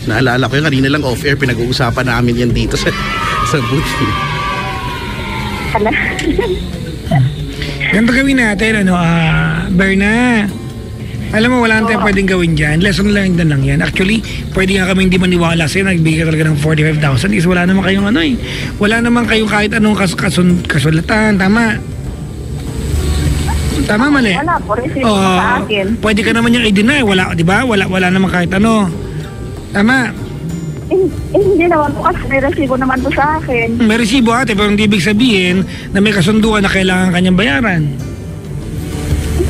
Naalala ko yun, kanina lang off-air, pinag-uusapan namin yan dito sa booth. Hala? Ganito gawin natin, Berna. Alam mo, wala tayong pwedeng gawin dyan. Lesson learned na lang yan. Actually, pwede nga kami hindi maniwala sa'yo. Nagbigay ka talaga ng 45,000 is wala naman kayong wala naman kayong kahit anong kasulatan. Tama? Tama, mali? Wala po. Receive sa akin. Pwede ka naman yung i-deny. Wala, di ba? Wala naman kahit ano. Tama? Hindi naman po kasi may resibo naman po sa akin. May resibo ate, pero hindi ibig sabihin na may kasunduan na kailangan kanyang bayaran.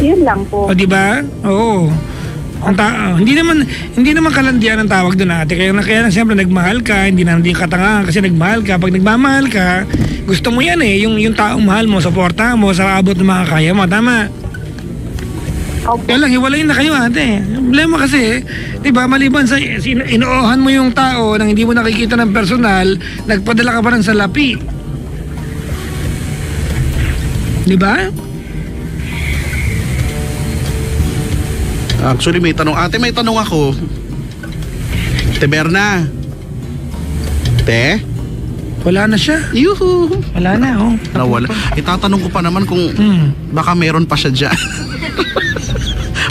Yun lang po. O, di ba? Oo. Hindi naman kalandian ang tawag doon ate. Kaya lang siyempre nagmahal ka, hindi katangahan kasi nagmahal ka. Pag nagmamahal ka, gusto mo yan yung taong mahal mo, suportahan mo sa abot ng mga kaya mo. Tama? Opo. Kaya lang, hiwalayin na kayo ate. Problema kasi, di ba, maliban sa inoohan mo yung tao nang hindi mo nakikita ng personal, nagpadala ka pa ng salapi. Di ba? Actually, may tanong. Ate, may tanong ako. Te Berna. Te? Wala na siya. Yuhu. Wala na, oh. Nawala. Itatanong ko pa naman kung baka meron pa siya dyan.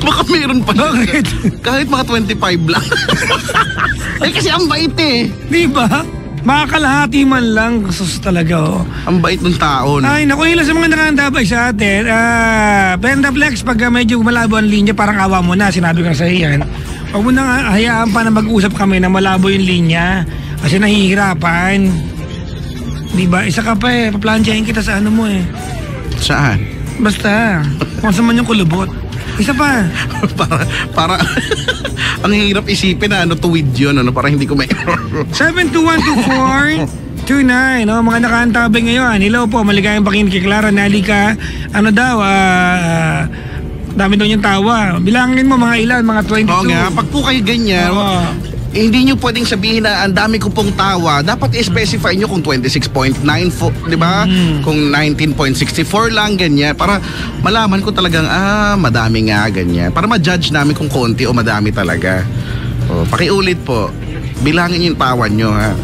Baka meron pa. Bakit? Kahit mga 25 lang. Ay, kasi ang bait eh. Di ba? Makakalahati man lang. Sus talaga, oh. Ang bait ng tao. No? Ay, naku, ilan sa mga nakandabay sa atin. Pendaflex, pag medyo malabo ang linya, parang awa mo na. Sinabi ko sa iyan. Huwag mo na hayaan pa na mag-usap kami na malabo yung linya. Kasi nahihirapan. Di ba? Isa ka pa eh. Paplansyahin kita sa ano mo eh. Saan? Basta. Kung saan man yung kulubot. Isa pa. para ang hirap isipin na tuwid yun, para hindi ko may 7212429, no, mga nakaantabay ngayon. Hello po, maligayang pakinig kay Clara Nalika. Ano daw, dami daw niyang tawa. Bilangin mo mga ilan, mga 22. Oo nga, pag po kayo ganyan, hindi nyo pwedeng sabihin na ang dami ko pong tawa. Dapat i-specify nyo kung 26.9, di ba? Kung 19.64 lang, ganyan. Para malaman ko talagang, madami nga, ganyan. Para ma-judge namin kung konti o madami talaga. Pakiulit po. Bilangin yung tawa nyo, ha?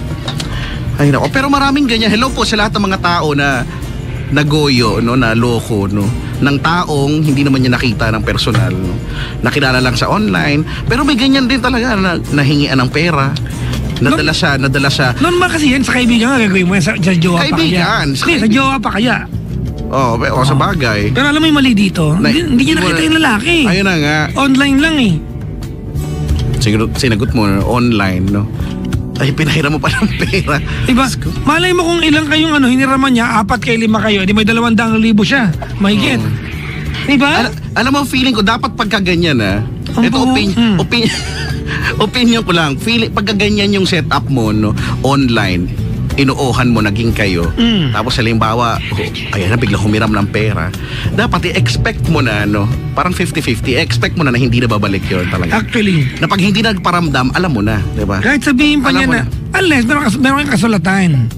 Ay, nako. Pero maraming ganyan. Hello po sa lahat ng mga tao na nagoyo, no, na loko, no, ng taong hindi naman niya nakita ng personal, no, nakilala lang sa online, pero may ganyan din talaga na nahingian ng pera, nadala siya. Normal kasi yan sa kaibigan nga gagawin mo yan sa jowa Kaibigan, pa kaya. Sa jowa pa kaya. Sa bagay. Pero alam mo yung mali dito, hindi niya nakita yung lalaki. Ayun na nga. Online lang eh. Sinagot mo online, no? Ay, pinahiram mo pa ng pera. Diba? Malay mo kung ilang kayong hiniraman niya, 4 kayo, 5 kayo, di may 200,000 siya. Mahigit. Diba? Alam mo, feeling ko, dapat pagkaganyan, ito opinion ko lang. Pagkaganyan yung setup mo, no, online, inuohan mo, naging kayo. Tapos halimbawa, ayan na, biglang humiram ng pera. Dapat i-expect mo na, no, parang 50-50, expect mo na hindi na babalik yun talaga. Actually. Na pag hindi nagparamdam, alam mo na, di ba? Kahit sabihin pa niya na, unless meron kang kasulatan.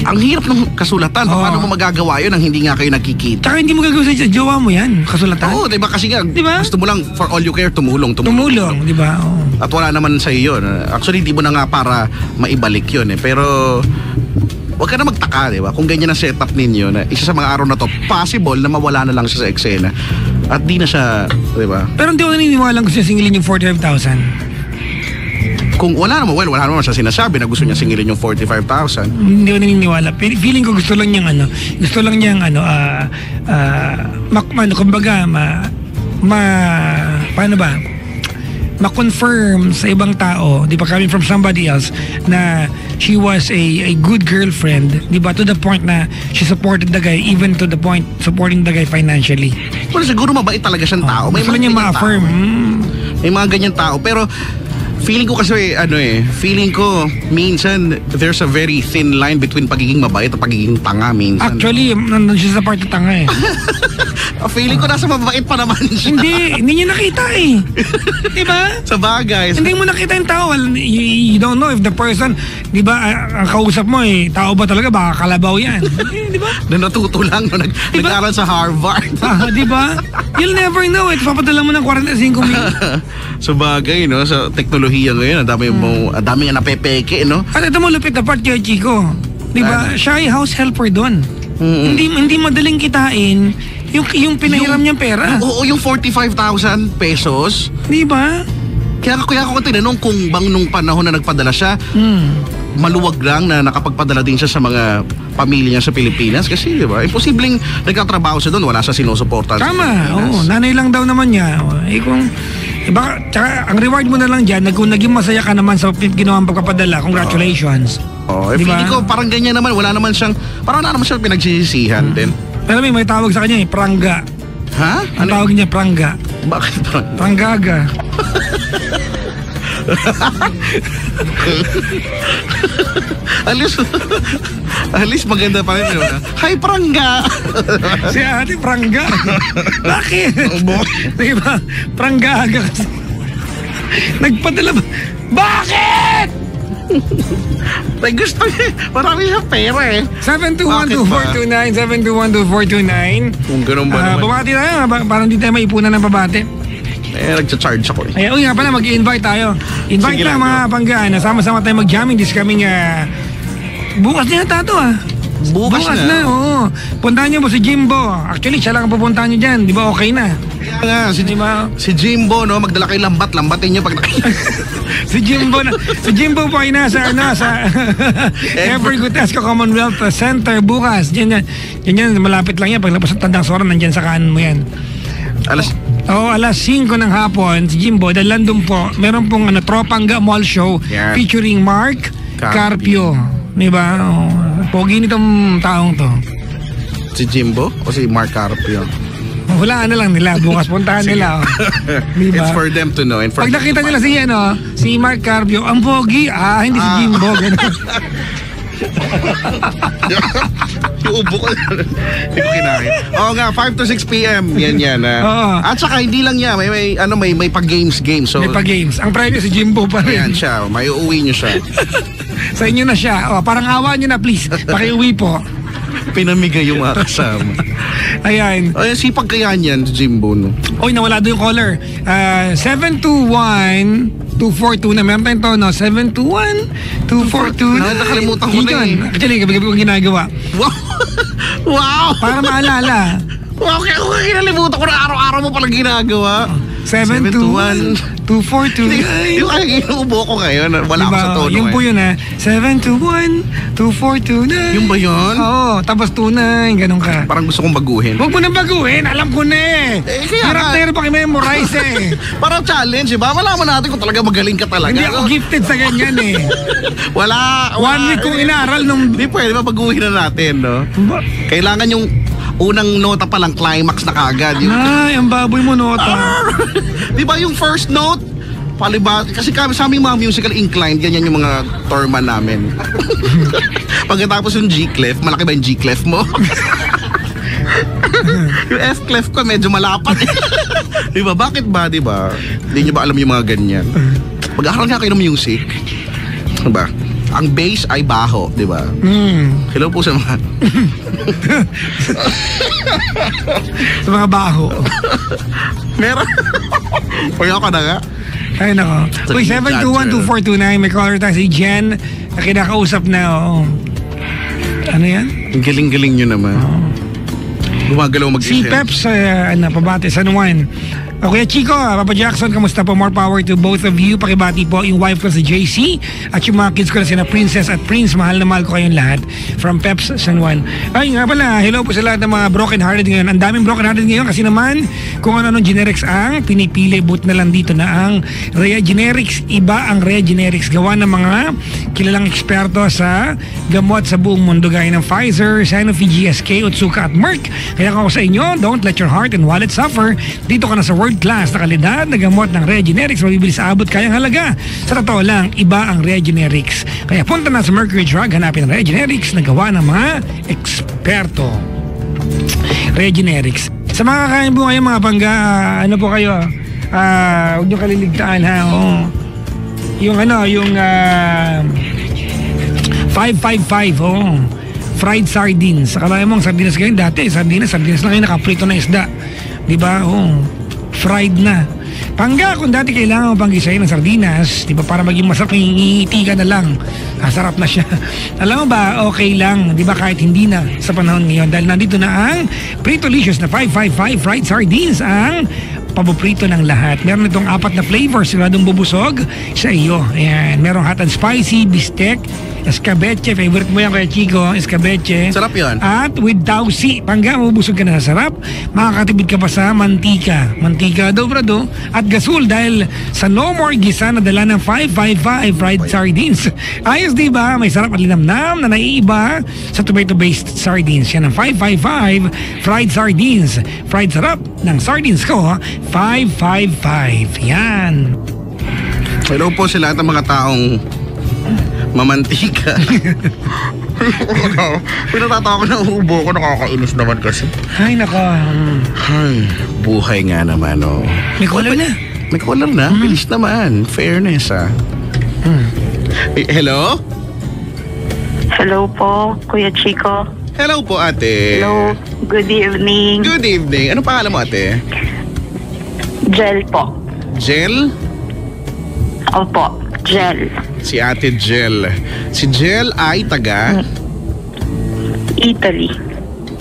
Ang hirap ng kasulatan. Paano mo magagawa yun nang hindi nga kayo nagkikita? Tsaka hindi mo gagawin sa jowa mo yan, kasulatan. Oo, diba? Kasi nga, diba? Gusto mo lang, for all you care, tumulong, diba? At wala naman sa iyo yun. Actually, hindi mo na nga para maibalik yun eh. Pero, huwag ka na magtaka, diba? Kung ganyan ang setup ninyo, na isa sa mga araw na to, possible na mawala na lang siya sa eksena. At di na siya, diba? Pero hindi ko naniniwala gusto niya singilin yung 45,000. Kung wala naman siya sinasabi na gusto niya singilin yung 45,000. Hindi ko naniniwala. Feeling ko gusto lang niyang kumbaga paano ba? Ma-confirm sa ibang tao, di ba, coming from somebody else, na she was a good girlfriend, di ba, to the point na she supported the guy, even to the point supporting the guy financially. Well, siguro mabait talaga siyang tao. Gusto lang niya ma-affirm. May mga ganyan tao. Pero feeling ko kasi feeling ko minsan there's a very thin line between pagiging mabait at pagiging tanga minsan. Actually, nandun siya sa part na tanga eh. Feeling ko nasa mabait pa naman siya. Hindi niya nakita eh. Diba? Sa bagay. Hindi mo nakita yung tao. You don't know if the person, diba, ang kausap mo tao ba talaga? Baka kalabaw yan. Diba? Na natuto lang, nag-aral sa Harvard. Diba? You'll never know it. Papadala mo ng 45 million. Sa bagay, no? Sa teknolohiya ngayon, ang dami nga napepeke, no? At ito mo, lupit na part kay Chico. Diba? Siya ay house helper doon. Hindi madaling kitain yung pinahiram niyang pera. Oo, yung 45,000 pesos. Di ba? Kaya ako tinanong kung bang nung panahon na nagpadala siya, maluwag lang na nakapagpadala din siya sa mga pamilya niya sa Pilipinas. Kasi, di ba, imposibleng nagkatrabaho siya doon, wala siya sinusuportan. Tama, oo. Nanay lang daw naman niya. Tsaka ang reward mo na lang dyan, kung naging masaya ka naman sa ginawang pagpapadala, congratulations. Diba? Feeling ko parang ganyan naman, wala naman siyang pinagsisisihan din. Pero may tawag sa kanya prangga. Ha? Ang tawag niya prangga. Bakit parang? Pranggaga. Alis maganda pa rin. Hi, Prangga! Si ate Prangga. Bakit? Diba? Pranggaga kasi. Nagpadala ba? Bakit? Ay, gusto niya. Marami siya pera eh. 721-2429, 721-2429. Kung ganun ba naman. Babati tayo, parang di tayo maipunan ng babati. Nagcha-charge ako eh. Ay, uy nga pala, mag-i-invite tayo. Invite Sige lang lang, mga panggaan. Sama-sama tayo mag-jamming this coming bukas din na tato Bukas na? Oo. Puntahan niyo po si Jimbo. Actually, siya lang ang pupuntahan niyo dyan. Di ba okay na? Kaya nga, si Jimbo, no, magdala kayo lambatin niyo pag si Jimbo po ay nasa Every Gutesco Commonwealth Center bukas. Yan, malapit lang yan. Paglapos ng Tandang Sora, nandyan sa kanan mo yan. Alas 5 ng hapon, si Jimbo, dahil nandun po, meron pong Tropangga Mall Show featuring Mark Carpio. Diba? Pogi nitong taong to. Si Jimbo o si Mark Carpio? Hulaan na lang nila. Bukas puntahan nila. Diba? It's for them to know. Pag nakita nila si Mark Carpio, ang pogi, hindi si Jimbo. Ubo ko na. Hindi ko kinaya. Oo nga, 5 to 6 p.m. Yan. At saka hindi lang niya, may pag-games. So, may pag-games. Ang private si Jimbo pa rin. Ayan siya, may uuwi niyo siya. Sa inyo na siya. Parang awa niyo na please. Pakiuwi po. Pinamigay yung mga kasama. Ayan. Ay, sipag kaya niyan, Jimbo, no? Oy, nawala doon yung caller. 721-242 na. Meron tayong tono. 721-242. Nakalimutan ko na eh. Actually, gabi-gabi kong ginagawa. Wow! Para maalala. Wow, kaya kinalimutan ko na araw-araw mo palang ginagawa. 721-242. Yung inuubo ko ngayon. Wala ako sa tono. Yung po yun 721-2429. Yung ba yun? Oo, tapos 29, ganun ka. Parang gusto kong baguhin. Huwag mo nang baguhin, alam ko na eh. Hirap na hirap pakimemorize eh. Parang challenge, ba? Malaman natin kung talaga magaling ka talaga. Hindi ako gifted sa ganyan eh. Wala. 1 week kong inaaral nung... Hindi pwede ba baguhin na natin, no? Kailangan yung unang nota pa lang, climax na kagad. Ay, ang baboy mo nota. Di ba yung first note? Kasi kami sa aming mga musical inclined, ganyan yung mga torman namin. Pagkatapos yung G-clef, malaki ba yung G-clef mo? Yung F-clef ko medyo malapat. Di ba? Bakit ba? Di ba? Hindi nyo ba alam yung mga ganyan? Mag-aaral nga kayo ng music. Di ba? Ang bass ay baho, di ba? Hello po sa mga... sa mga baho. Meron. Pagyan ka na nga. Ay, nako. Uy, 721-2429. May caller tayo si Jen na kinakausap na, Ano yan? Ang galing-galing nyo naman. Gumagalaw mag-isip. Si Peps, pabati, San Juan. Kuya Chico, Papa Jackson, kamusta po? More power to both of you. Pakibati po yung wife ko si JC at yung mga kids ko na sina Princess at Prince. Mahal na mahal ko kayong lahat. From Peps, San Juan. Ay nga pala, hello po sa lahat ng mga broken hearted ngayon. Ang daming broken hearted ngayon kasi naman kung ano-anong generics ang pinipili. But na lang dito na ang Rhea Generics. Iba ang Rhea Generics. Gawa ng mga kilalang eksperto sa gamot sa buong mundo gaya ng Pfizer, Sanofi, GSK, Otsuka at Merck. Kaya ako sa inyo, don't let your heart and wallet suffer. Dito ka na sa world-class na kalidad na gamot ng Rhea Generics. Mabibili sa abot kayang halaga. Sa totoo lang, iba ang Rhea Generics. Kaya punta na sa Mercury Drug, hanapin ang Rhea Generics na gawa ng mga eksperto. Rhea Generics. Sa mga kakain po kayo mga pangga, ano po kayo? Huwag nyo kaliligtaan ha. Yung 555, fried sardines. Akala mo ang sardinas ngayon dati, sardinas lang ngayon nakaprito na isda. Diba? Fried na. Pangga, kung dati kailangan mo panggisahin ng sardinas, diba, para maging masarap, ngingiti ka na lang. Sarap na siya. Alam mo ba, okay lang, diba, kahit hindi na sa panahon ngayon. Dahil nandito na ang Pritolicious na 555 fried sardines, ang paboprito ng lahat. Meron itong 4 na flavors, siguradong bubusog sa iyo. Ayan, merong hot and spicy, bistek, escabeche, favorite mo yan Kuya Chico, escabeche. Sarap yun. At with tausi, pangga, mabusog ka na sa sarap. Makakatipid ka pa sa mantika. Mantika daw, brado. At gasol dahil sa no more gisa na dala ng 555 fried sardines. Ayos, di ba? May sarap at linamnam na naiiba sa tomato-based sardines. Yan ang 555 fried sardines. Fried sarap ng sardines ko, 555. Yan. Hello po sa lahat ng mga taong mamantika. Pinatatawa ko na ubo ko, nakakainis naman kasi. Ay, nako. Ay, buhay nga naman, oh. May color na. May color na? Bilis naman. Fairness, ah. Hello? Hello po, Kuya Chico. Hello po, ate. Hello, good evening. Good evening. Ano pangalan mo, ate? Gel po. Jel? Opo, Gel. Si ate Jel. Si Jel ay taga... Italy.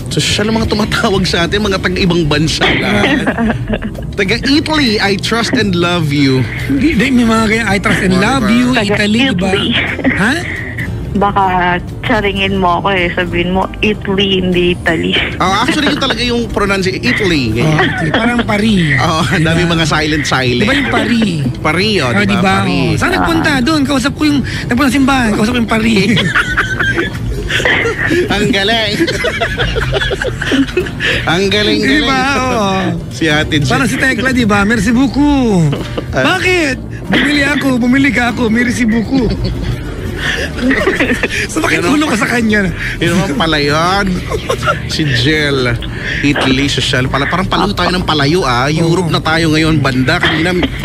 So, siya lang mga tumatawag sa atin, mga taga-ibang bansa lang. Taga-Italy, I trust and love you. Di, may mga kaya I trust and love you, Taga Italy, diba? Italy. Ha? Baka charingin mo ako sabihin mo Italy, hindi Italy. Oh, actually, yun talaga yung pronunciation, Italy. Oh, parang Paris. Oh, ang dami mga silent. Diba yung Paris? Paris, oh, Oh, diba? diba? Paris. Oh. Saan nagpunta? Doon, kausap ko yung nagpunta ng simbahan, kausap ko yung Paris. Ang galing. Ang galing. Diba? Oh. Si ate Jel. Parang si Tekla, diba? Merci beaucoup. Bakit? Bumili ka ako, merci beaucoup. So bakit tulong ka sa kanya? Yun naman pala yun. Si Jel. Italy, social. Parang palayo tayo ng palayo, ah. Europe na tayo ngayon, banda.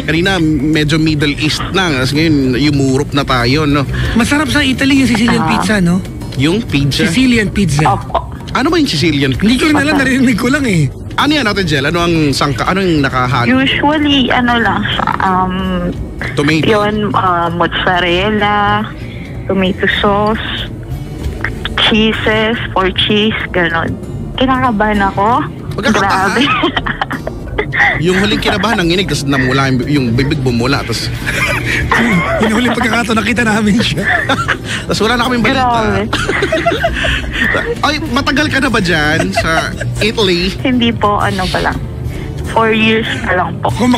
Kanina medyo Middle East na. Tapos ngayon, Europe na tayo, no? Masarap sa Italy yung Sicilian pizza, no? Yung pizza. Sicilian pizza. Opo. Ano ba yung Sicilian? Hindi ko rin alam, narinig ko lang eh. Ano yan, ate Jel? Ano ang ano yung nakahalo? Usually, ano lang siya, Tomato. yun, mozzarella, tomato sauce, cheeses, 4 cheese, ganon. Kinakabahan ako. Magkakatahan? Grabe. Yung huling kinabahan ng inig, tapos namula yung bibig bumula, tapos Yung huling pagkakataon, nakita namin siya. tapos wala na kaming balita. Grabe. Ay, matagal ka na ba dyan sa Italy? Hindi po, ano pa lang. 4 years pa lang po. Kung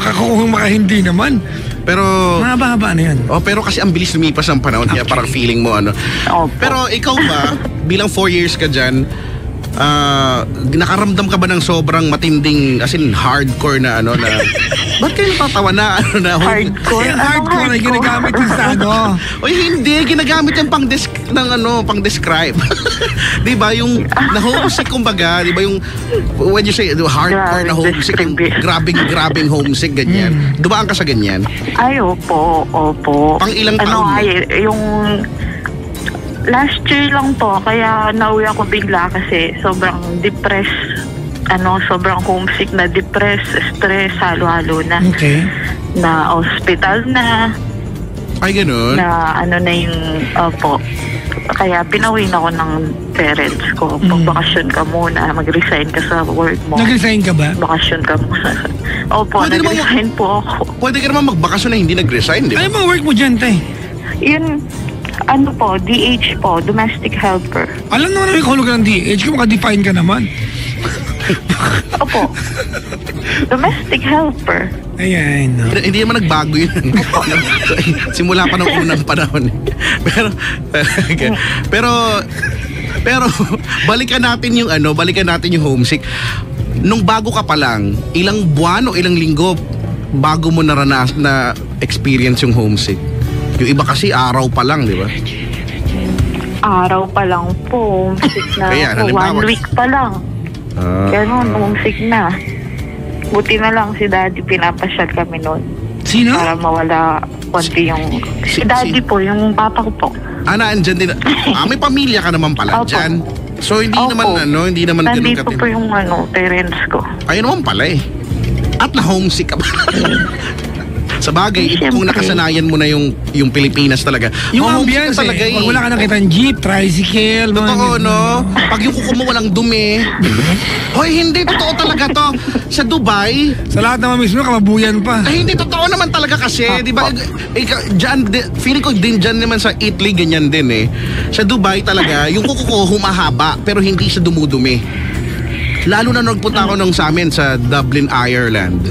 hindi naman. Pero Mahaba-haba na yan. oh, pero kasi ang bilis lumipas ng panahon, kaya parang feeling mo ano. Opo. Pero ikaw ba, bilang 4 years ka dyan, nakaramdam ka ba ng sobrang matinding, as in hardcore na ano na, ba't kayo natatawa na ano na? Hardcore? Yung hardcore ay ginagamit yung sa ano. Oy, hindi, ginagamit yung pang describe. 'Di ba yung na homesick kumbaga, 'di ba yung when you say hardcore na homesick, yung grabing homesick ganyan. Dumaan ka sa ganyan? Ay, opo. Pang ilang ano, taon? yung last year lang po, kaya nauwi ako bigla kasi sobrang depressed. Sobrang homesick na depressed, stress, halo-halo na. Okay. Na hospital na. Ay, ganun? Na na yung, opo. Kaya pinawin ako ng parents ko. Magbakasyon ka muna, mag-resign ka sa work mo. Nag-resign ka ba? Bakasyon ka muna. Opo, Pwede naman nag-resign po ako. Pwede ka naman magbakasyon na hindi nag-resign, di ba? Ano ba work mo dyan, tay? Yun, DH po, domestic helper. Alam naman namin kung ano ka ng DH, kung maka-define ka naman. Opo. Domestic helper. Ayan, no. Hindi naman nagbago yun. Simula pa ng unang panahon. Pero balikan natin yung homesick. Nung bago ka pa lang, ilang buwan o ilang linggo bago mo naranas na experience yung homesick? Yung iba kasi araw pa lang, di ba? Araw pa lang po. Homesick na Kaya, ako. halimbawa- 1 week pa lang. Ganun, homesick na. Buti na lang si Daddy, pinapasyal kami noon. Sino? Para mawala konti yung... Si Daddy po, yung papa ko po. Andyan din. May pamilya ka naman pala Opo. dyan. So hindi Opo. hindi naman ganun Nandito po yung parents ko. Ayun naman pala eh. At na homesick ka ba? Sa bagay, Siyempre. kung nakasanayan mo na yung Pilipinas talaga. Yung mamumsik ambience ka talaga Pag wala ka nakita ng jeep, tricycle, mga Totoo, no? Pag yung kuko mo walang dumi. Hoy, hindi totoo talaga to. Sa Dubai, Sa lahat naman mismo, kamabuyan pa. ay hindi totoo naman talaga kasi, di ba? Feeling ko din dyan naman sa Italy, ganyan din eh. Sa Dubai talaga, yung kuko ko humahaba, pero hindi siya dumudumi. Lalo na nagpunta ako nung sa amin sa Dublin, Ireland.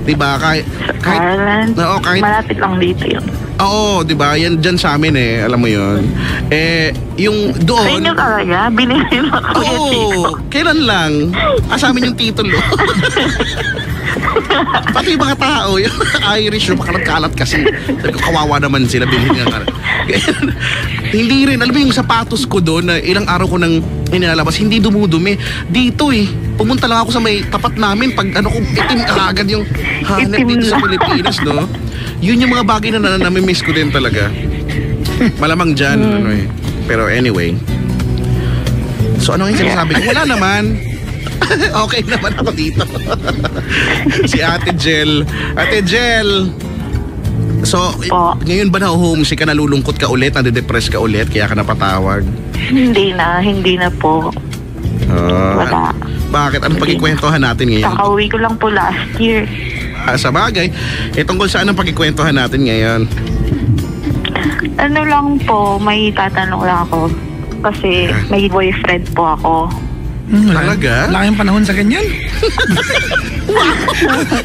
Diba? Ireland, Oo, malapit lang dito yun. Oo, diba? Yan dyan sa amin eh. Alam mo yun. Yung Sa doon... inyo talaga, binili mo ako yung Chico. Oo, kailan lang. Sa amin yung titulo. Pati yung mga tao, yung Irish, yung makalat-kalat kasi. Sabi ko, kawawa naman sila, bilhin nga. Hindi rin, alam mo yung sapatos ko doon, na ilang araw ko nang inilalabas, hindi dumudumi. Dito pumunta lang ako sa may tapat namin, pag ko, itim agad yung hanap Itim dito sa na. Pilipinas, no? Yun yung mga bagay na namimiss ko din talaga. Malamang dyan, Pero anyway. So ano yung sinasabi ko? Wala naman. Okay naman ako dito. Si Ate Jel. Ate Jel. So, ngayon ba na-homesick ka, nalulungkot ka ulit, nade-depress ka ulit, kaya ka napatawag? Hindi na po. Wala. Bakit? Anong pagkikwentuhan natin ngayon? Kakauwi ko lang po last year. Sa bagay, tungkol saan ang pagkikwentuhan natin ngayon? Ano lang po, may tatanong lang ako. Kasi may boyfriend po ako. Talaga? Wala kayong panahon sa ganyan?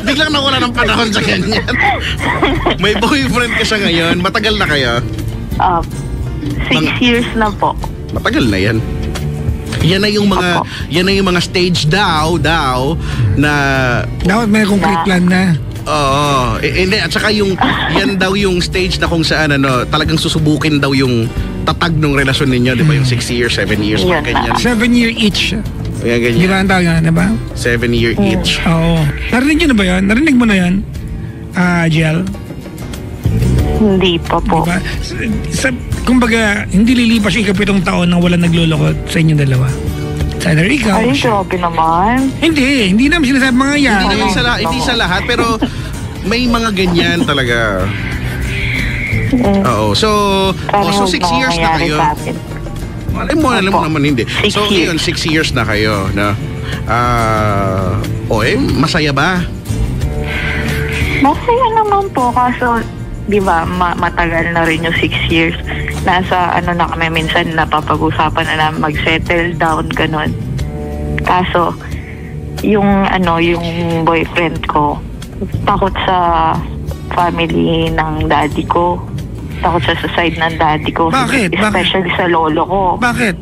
Biglang nawala ng panahon sa ganyan. May boyfriend ka siya ngayon. Matagal na kayo? 6 years na po. Matagal na yan. Yan na yung mga stage daw na Dapat may concrete plan na. oo, hindi, at saka yan daw yung stage na kung saan talagang susubukin daw yung tatag ng relasyon ninyo, di ba? Yung 6 years, 7 years, Yan ganyan. 7 year each. Kaya Di ganyan. ba ang tawag nga, diba? 7 year each. Oo. Narinig nyo na ba yan? Narinig mo na yan? Jel? Hindi pa po. Diba? Kumbaga, hindi lilipas yung ikapitong taon nang walang naglulokot sa inyong dalawa. Sa either ikaw. Ay, grabe naman. Hindi naman sinasabi mga yan. Hindi naman hindi sa lahat, pero may mga ganyan talaga. Oo. So 6 years na kayo. Alam mo naman hindi. So ngayon 6 years na kayo, no? Masaya ba? Masaya naman po, kaso, di ba, matagal na rin yung 6 years. Nasa na kami minsan, napapag-usapan na mag-settle down, ganun. Kaso, yung boyfriend ko, takot sa family ng daddy ko. Takot siya sa side ng daddy ko. Bakit? Especially sa lolo ko. Bakit?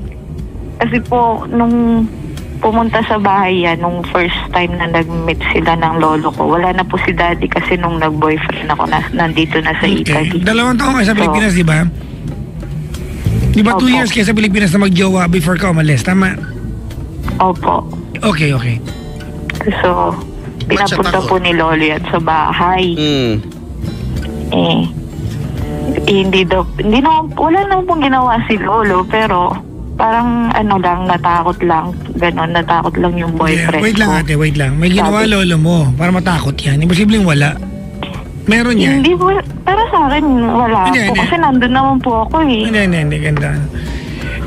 Kasi po, nung pumunta sa bahay yan, nung first time na nag-meet sila ng lolo ko, wala na po si daddy kasi nung nag-boyfriend ako, nandito na sa Italy. 2 taon kayo sa Pilipinas, di ba? Di ba 2 years kayo sa Pilipinas na magjowa before ka umalis? Tama? Opo. Okay. So, pinapunta po ni lolo yan sa bahay. Wala na pong ginawa si lolo, pero parang natakot lang. Ganon, natakot lang yung boyfriend Wait lang ko. ate, wait lang. May ginawa lolo mo para matakot yan. Imposibleng wala. Meron yan. Hindi po, pero sa akin wala Hindi. po. Kasi nandun naman po ako eh. Hindi, ganda.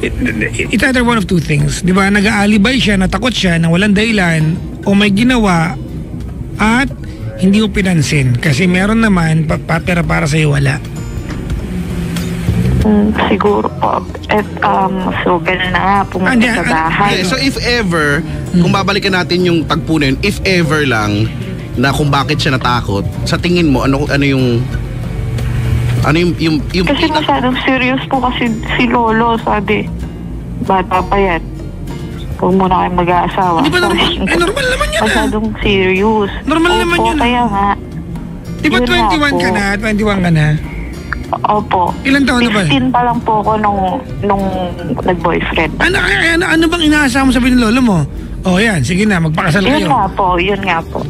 It's either one of two things. Di ba, nag-aalibay siya, natakot siya, na walang dahilan, o may ginawa, at hindi mo pinansin. Kasi meron naman, pero para sa'yo wala. Siguro po. So, gano'n na nga, pumunta sa bahay. So if ever, kung babalikan natin yung tagpo na yun, if ever lang, na kung bakit siya natakot, sa tingin mo, ano yung Kasi masyadong serious po kasi si lolo, sabi, bata pa yan. Huwag muna kayo mag-aasawa. Hindi ba normal naman yan Masyadong serious. Normal naman yun. Kaya nga. Di ba 21 ka na? 21 ka na? Opo. Ilan taon na ba? 15 pa lang po ako nung nag-boyfriend. Ano bang inaasahan mo sabihin ng lolo mo? Yan, sige na, magpakasal kayo. Yun nga po.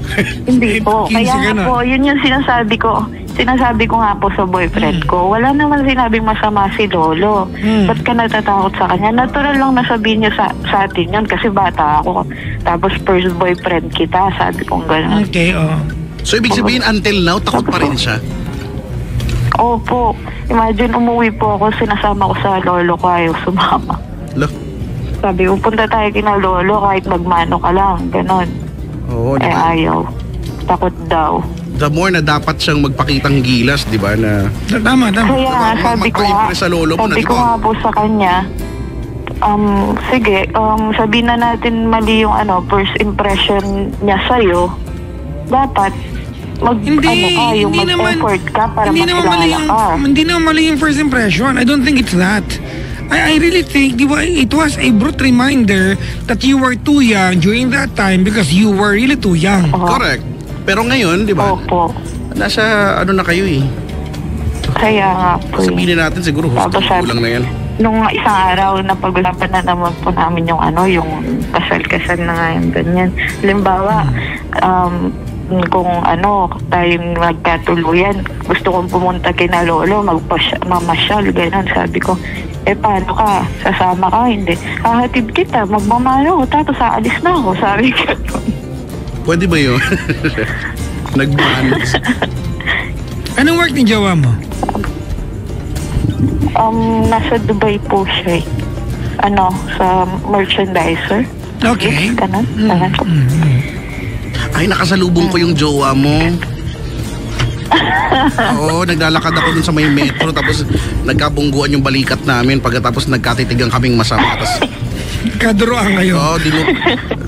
Hindi po. 15 Kaya nga po, yun yung sinasabi ko. Sinasabi ko nga po sa boyfriend ko, wala naman sinabing masama si lolo. Ba't ka natatakot sa kanya? Natural lang nasabihin niya sa atin yun kasi bata ako. Tapos first boyfriend kita, sabi kong gano'n. Okay, So ibig sabihin until now takot pa rin siya? Opo. Imagine umuwi po ako, sinasama ko sa lolo ko, ayaw sumama. Sabi ko, punta tayo kina lolo kahit magmano ka lang, ganon. Oo, eh ayaw. Takot daw. The more na dapat siyang magpakitang gilas, di ba, na... Tama. Kaya nga, sabi ko nga po sa kanya, sige, sabihin na natin mali yung first impression niya sa'yo, dapat mag-effort ka para makilala ka. Hindi naman mali yung first impression. I don't think it's that. I really think it was a brute reminder that you were too young during that time because you were really too young. Correct. Pero ngayon, di ba? Opo. Nasa na kayo eh. Kaya nga po. Sabihin natin siguro, kulang na yan. Nung isang araw, napag-usapan na naman po namin yung yung kasal-kasal na nga yung ganyan. Halimbawa, kung tayong magkatuluyan, gusto kong pumunta kina lolo, mamasyal, gano'n. Sabi ko, paano ka? Sasama ka? Hindi. Hahatid kita, magmamano ko, tapos aalis na ako. Sabi ko. Pwede ba yun? Nagbahanos. Anong work ni jowa mo? Nasa Dubai po siya eh. Sa merchandiser. Okay. Ganun. Ay, nakasalubong ko yung jowa mo. Oo, naglalakad ako dun sa may metro, tapos nagkabungguan yung balikat namin, pagkatapos nagkatitigan kaming masama. Tapos kaduraan kayo. Oo,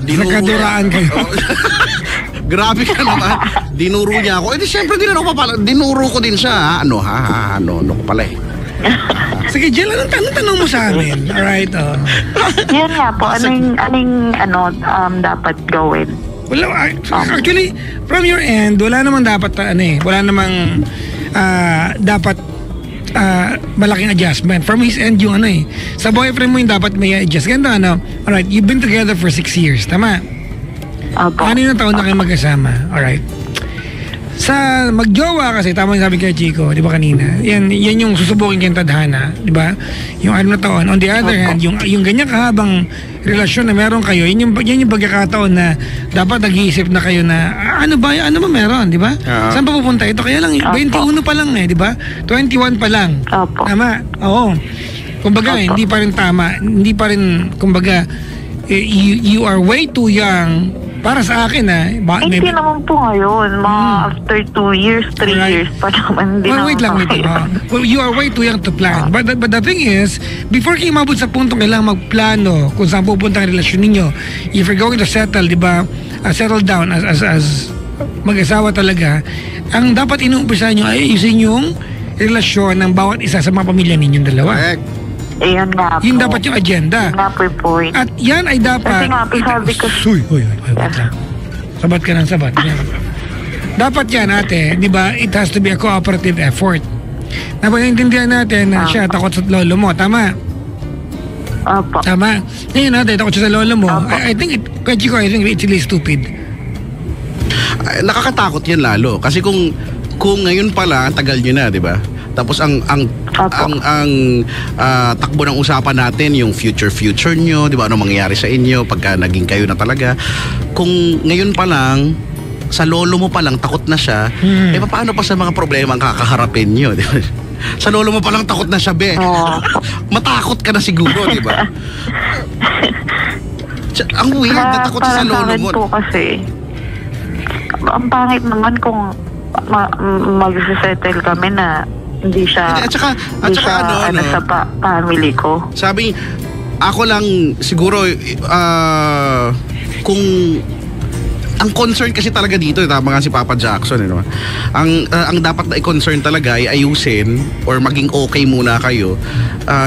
Nagkaduraan kayo. Grabe ka naman. Dinuro niya ako. Di syempre dinuro ko din siya. Ano ko pala eh. Sige, Jel, anong tanong mo sa amin? Alright, Yan nga po, anong dapat gawin? Wala, actually, from your end, wala namang dapat, wala namang dapat malaking adjustment. From his end, yung sa boyfriend mo yung dapat may adjust. Ganito, alright, you've been together for 6 years, tama? Ano yung taon na kayo magkasama? Alright. Sa magjowa kasi, tama yung sabi kay Chico, di ba kanina? Yan yung susubukin kayong tadhana, di ba? Yung na taon. On the other hand, yung ganyan kahabang relasyon na meron kayo, yan yung pagkakataon na dapat nag-iisip na kayo na ano ba meron, di ba? Saan pa pupunta ito? Kaya lang, 21 pa lang di ba? 21 pa lang. Tama? Oo. Kumbaga, hindi pa rin tama. Hindi pa rin, kumbaga, you are way too young. Para sa akin hindi naman po ngayon. After 2 years, 3 years pa naman. Wait lang. Well, you are way too young to plan. But the thing is, before kayo mabot sa puntong kailangan magplano kung saan pupunta ang relasyon ninyo, if you're going to settle, di ba, settle down as mag-asawa talaga, ang dapat inuumpisa nyo ay ayusin yung relasyon ng bawat isa sa mga pamilya ninyong dalawa. Correct. Ayan nga po. Yun dapat yung agenda. Yun nga po yung point. At yan ay dapat... Kasi nga po sabi ko... Wait lang. Sabat ka ng sabat. Dapat yan, ate, di ba, it has to be a cooperative effort. Napag-intindihan natin na siya takot sa lolo mo, tama? Opo. Tama? Ngayon natin, takot siya sa lolo mo. I think it's really stupid. Nakakatakot yan lalo. Kasi kung ngayon pala, ang tagal nyo na, di ba? Tapos ang takbo ng usapan natin yung future nyo, di ba, ano mangyayari sa inyo pagka naging kayo na talaga. Kung ngayon pa lang sa lolo mo pa lang takot na siya, paano pa sa mga problema ang kakaharapin nyo, di ba? Sa lolo mo pa lang takot na siya, be. Matakot ka na siguro, di ba? Ang weird na takot sa lolo mo. Po kasi ang pangit naman kung mag-settle kami na hindi siya sa family ko. Sabi, ako lang siguro kung ang concern kasi talaga dito, tama nga si Papa Jackson, ang dapat na i-concern talaga ay ayusin or maging okay muna kayo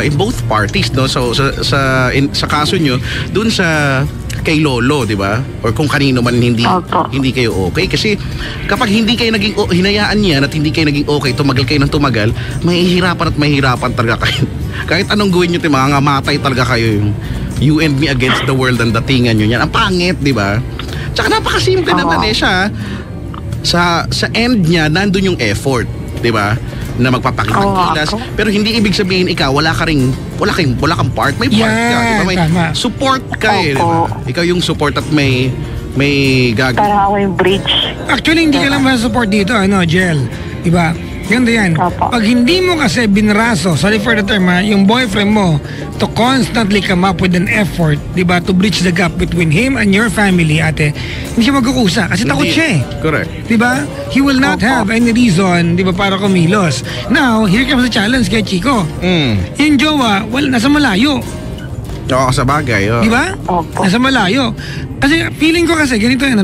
in both parties, no? So sa kaso nyo dun sa kay lolo, di ba? Or kung kanino man hindi kayo okay. Kasi kapag hindi kayo naging hinayaan niya at hindi kayo naging okay, tumagal kayo ng tumagal, mahihirapan talaga kayo. Kahit anong gawin nyo, mangangamatay talaga kayo, yung you and me against the world ang datingan nyo yan. Ang pangit, di ba? Tsaka napakasimple naman siya. Sa end niya, nandun yung effort, di ba? Na magpapakita-kilas. Pero hindi ibig sabihin wala kang part. May part ka, di ba? May support ka di ba? Ikaw yung support at may may gagawin. Parang ako yung bridge. Actually, hindi ka lang ma-support dito, Jel. Diba? Ganda yan. Opo. Pag hindi mo kasi binraso, sorry for the term yung boyfriend mo to constantly come up with an effort, diba, to bridge the gap between him and your family, ate, hindi siya magkukusa kasi takot siya eh. Correct. Diba? He will not have any reason, diba, para kumilos. Now, here comes the challenge kay Chico. Yung jowa, nasa malayo. Oo, sa bagay. Oh. Diba? Opo. Nasa malayo. Kasi feeling ko kasi, ganito yan,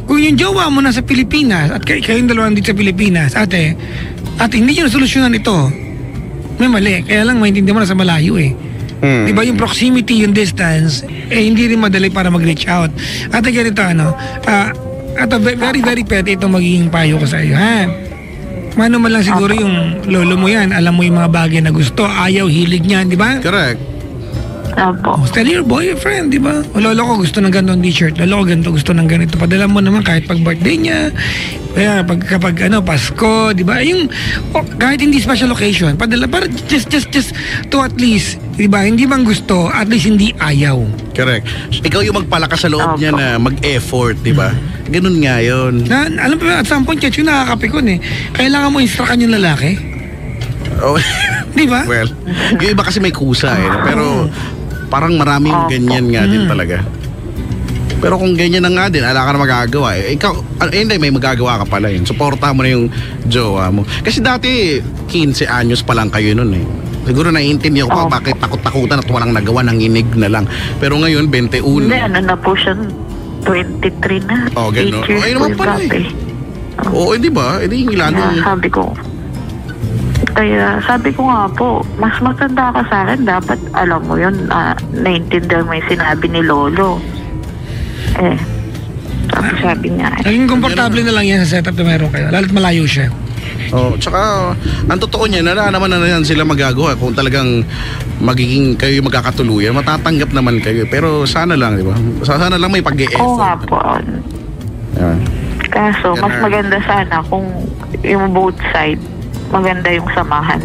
kung yung jowa mo nasa Pilipinas at kayong dalawa dito sa Pilipinas, ate, hindi nyo nasolusyonan ito, may mali. Kaya lang maintindihan mo nasa malayo eh. Diba yung proximity, yung distance, hindi rin madali para mag-reach out. Ate, ganito, very, very petty itong magiging payo ko sa iyo, ha? Mano man lang siguro yung lolo mo yan, alam mo yung mga bagay na gusto, ayaw, hilig niyan, di ba? Correct. Opo. Tell your boyfriend, di ba? O lolo ko gusto ng ganitong t-shirt, lolo ko ganito gusto ng ganito. Padala mo naman kahit pag birthday niya, kaya kapag Pasko, di ba? Yung kahit hindi special occasion, padala para just to at least, di ba? Hindi bang gusto, at least hindi ayaw. Correct. Ikaw yung magpalakas sa loob niya na mag-effort, di ba? Ganun nga yun. Alam pa, at some point, yung nakakapikon eh. Kailangan mo instruction yung lalaki. Oh. Di ba? Well, yung iba kasi may kusa eh. Pero parang maraming ganyan nga din talaga. Pero kung ganyan na nga din, ala ka na magagawa eh. Ikaw, hindi, may magagawa ka pala yun. Suportahan mo na yung jowa mo. Kasi dati, 15 anyos pa lang kayo nun eh. Siguro naiintindihan ko bakit takot-takutan at walang nagawa, nanginig na lang. Pero ngayon, 21. Hindi, na po siya, 23 na. Oh, gano'n. 8 years Ay, naman old pala dati. Oo, di ba? Hindi lalo. Kaya sabi ko nga po, mas maganda ka sa akin, dapat alam mo yun, naiintindihan mo yung sinabi ni Lolo. Sabi niya. Naging komportable na lang yan sa setup na meron kayo, lalo't malayo siya. Oh, tsaka ang totoo niya, naman na yan sila magagawa kung talagang magiging kayo magkakatuluyan, matatanggap naman kayo. Pero sana lang, di ba? Sana lang may pag-e-effort. Oo nga po. Yeah. Kaso, mas maganda sana kung yung both side, maganda yung samahan.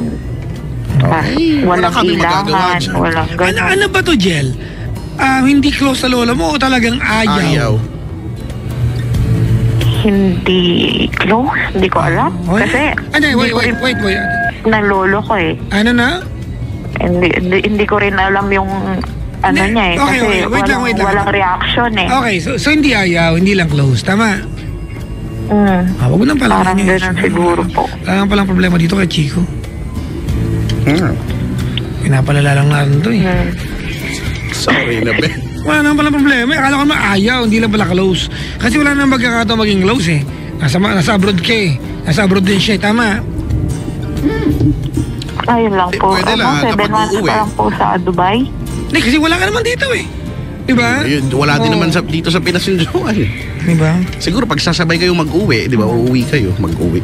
Okay. Walang Wala kami magagawa ilangan, dyan. walang ganun. Ano ba to, Jel? Hindi close sa lola mo o talagang ayaw? Hindi close, hindi ko alam. Kasi, wait. na lolo ko eh. Ano na? Hindi ko rin alam yung niya eh. Okay, kasi wait lang. walang reaction eh. Okay, so hindi ayaw, hindi lang close. Tama? Wag mo nang pala. Parang ganun siguro po. Kaya palang problema dito kay Chico. Pinapalala lang natin to eh. Sorry na, be. Wala naman palang problema. Akala ko maayaw, hindi lang pala close. Kasi wala naman magkakataon maging close eh. Nasa abroad ka eh. Nasa abroad din siya, tama? Ayun lang po. Pwede lang, 7 kapag months uuwi. pa lang po sa Dubai. Hindi, kasi wala ka naman dito eh. Diba? Wala din naman dito sa Pinas yung jowa eh. Diba? Siguro pag sasabay kayo mag-uwi, di ba? Uuwi kayo, mag-uwi.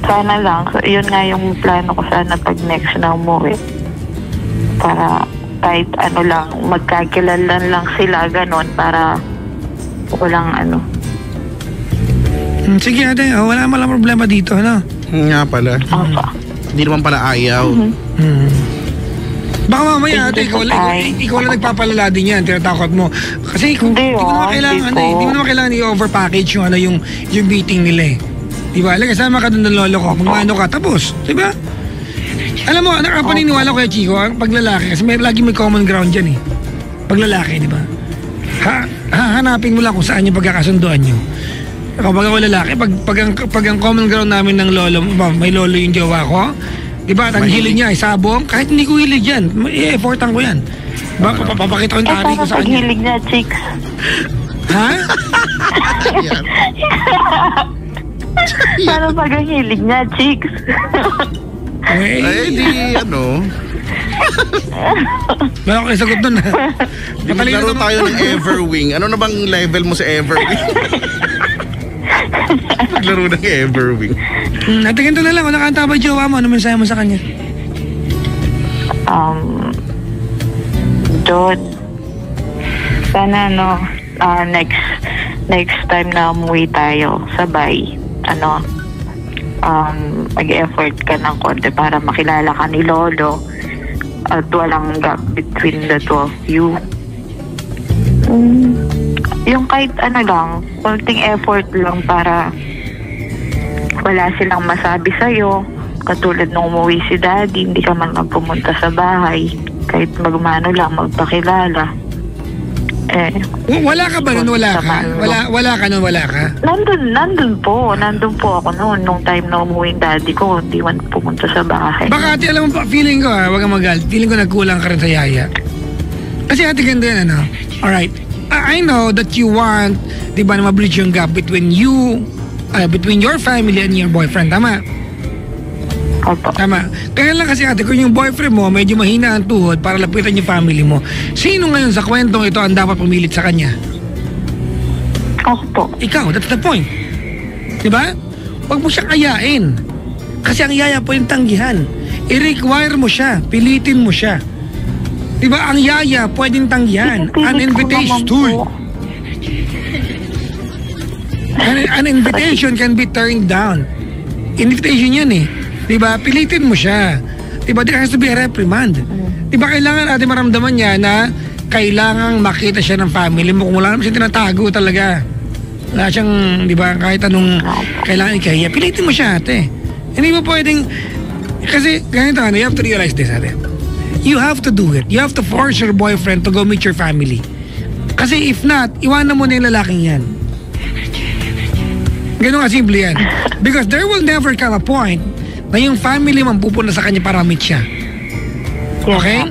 Sana lang. So, yun nga yung plano ko sana pag next na umuwi. Para kahit ano lang, magkakilalan lang sila ganon para walang Sige ate, wala malang problema dito, ano? Nga pala. Hindi naman pala ayaw. Baka mamaya ate, ikaw lang nagpapalala din yan, tinatakot mo. Kasi hindi mo naman kailangan i-overpackage yung beating nila eh. Diba? Kasama ka doon ng lolo ko, magmano ka, tapos. Diba? Alam mo, nakapaniniwala ko kay Chico, pag lalaki, kasi lagi may common ground dyan eh. Pag lalaki, diba? Hanapin mo lang kung saan yung pagkakasunduan nyo. Kapag ako lalaki, pag ang common ground namin ng lolo, may lolo yung jowa ko, diba, ang hilig niya ay sabong, kahit hindi ko hilig yan, i-effortan ko yan. Papakita ko yung tari ko sa kanya. Paghilig niya, chicks. Ha? Paano paghilig niya, chicks? Ay, di Wala ko isagot doon. Maglaro tayo ng Everwing. Ano na bang level mo sa Everwing? Maglaro ng Everwing. Ate, ganito na lang. Kung nakanta ba jowa mo, ano mensahe mo sa kanya? Dod, sana next time na umuwi tayo, sabay, mag-effort ka ng konti para makilala ka ni Lolo at walang gap between the two of you. yung kahit ano lang, konting effort lang para wala silang masabi sa'yo. Katulad nung umuwi si daddy, hindi ka man magpumunta sa bahay. Kahit magmano lang, magpakilala. Wala ka ba nun? Wala ka? Wala ka nun? Wala ka? Nandun po ako noon. Nung time na umuwi yung daddy ko, hindi man pumunta sa bahay. Baka ate, alam mo pa, feeling ko wag kang magalit. Feeling ko nagkulang ka rin sa yaya. Kasi ate, ganda yan, ano? Alright. I know that you want, di ba, na ma-bridge yung gap between you, between your family and your boyfriend. Tama? Opo. Tama. Kaya lang kasi ate, kung yung boyfriend mo medyo mahina ang tuhod para lapitan yung family mo, sino ngayon sa kwentong ito ang dapat pumilit sa kanya? Ako po. Ikaw, that's the point. Diba? Huwag mo siyang ayain. Kasi ang yaya po yung tanggihan. I-require mo siya, pilitin mo siya. Diba? Ang yaya pwedeng tanggihan. An invitation. An invitation can be turned down. Invitation yan eh. Diba? Pilitin mo siya. Diba? There has to be a reprimand. Diba? Kailangan ate maramdaman niya na kailangang makita siya ng family mo. Kung wala naman siya tinatago talaga. Wala siyang, diba? Kahit anong kailangan ikahiya. Pilitin mo siya ate. Hindi mo pwedeng, kasi ganito ano, you have to realize this ate. You have to do it. You have to force your boyfriend to go meet your family. Kasi if not, iwanan mo na yung lalaking yan. Ganun ka simple yan. Because there will never come a point na yung family man pupunta sa kanya para meet siya. Okay?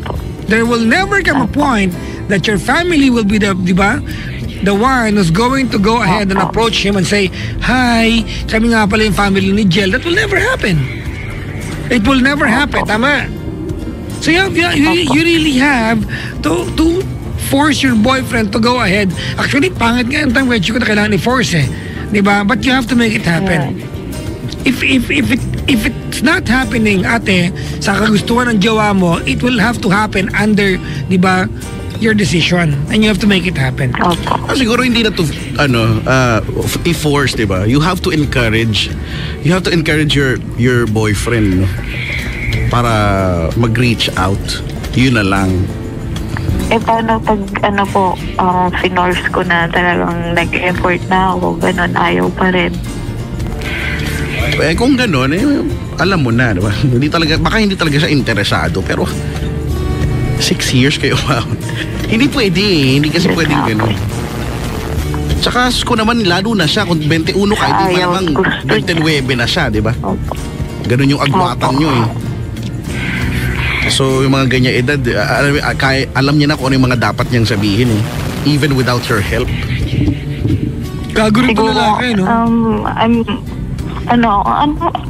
There will never come a point that your family will be the, di ba? The one who's going to go ahead and approach him and say, "Hi, kami nga pala yung family ni Jel." That will never happen. It will never happen. Tama? So you really have to force your boyfriend to go ahead. Actually, pangit nga yung time ko na kailangan i-force eh. Diba? But you have to make it happen. If it's not happening, ate, sa kagustuhan ng jowa mo, it will have to happen under, diba, your decision. And you have to make it happen. Siguro hindi na to, i-force, diba? You have to encourage your boyfriend, no? Para mag-reach out. Yun na lang. Paano pag finorce ko na talagang nag-effort na ako, ganun, ayaw pa rin. Kung ganun, alam mo na, diba? Baka hindi talaga siya interesado, pero 6 years kayo out. Hindi pwede eh. Hindi kasi pwedeng ganun. Tsaka ko naman, lalo na siya, kung 21 ka, hindi pa namang 29 na siya, diba? Ganun yung agwatan nyo eh. So yung mga ganyan edad, alam niya na kung ano yung mga dapat niyang sabihin eh. Even without your help. Gago rin po lalaki, no?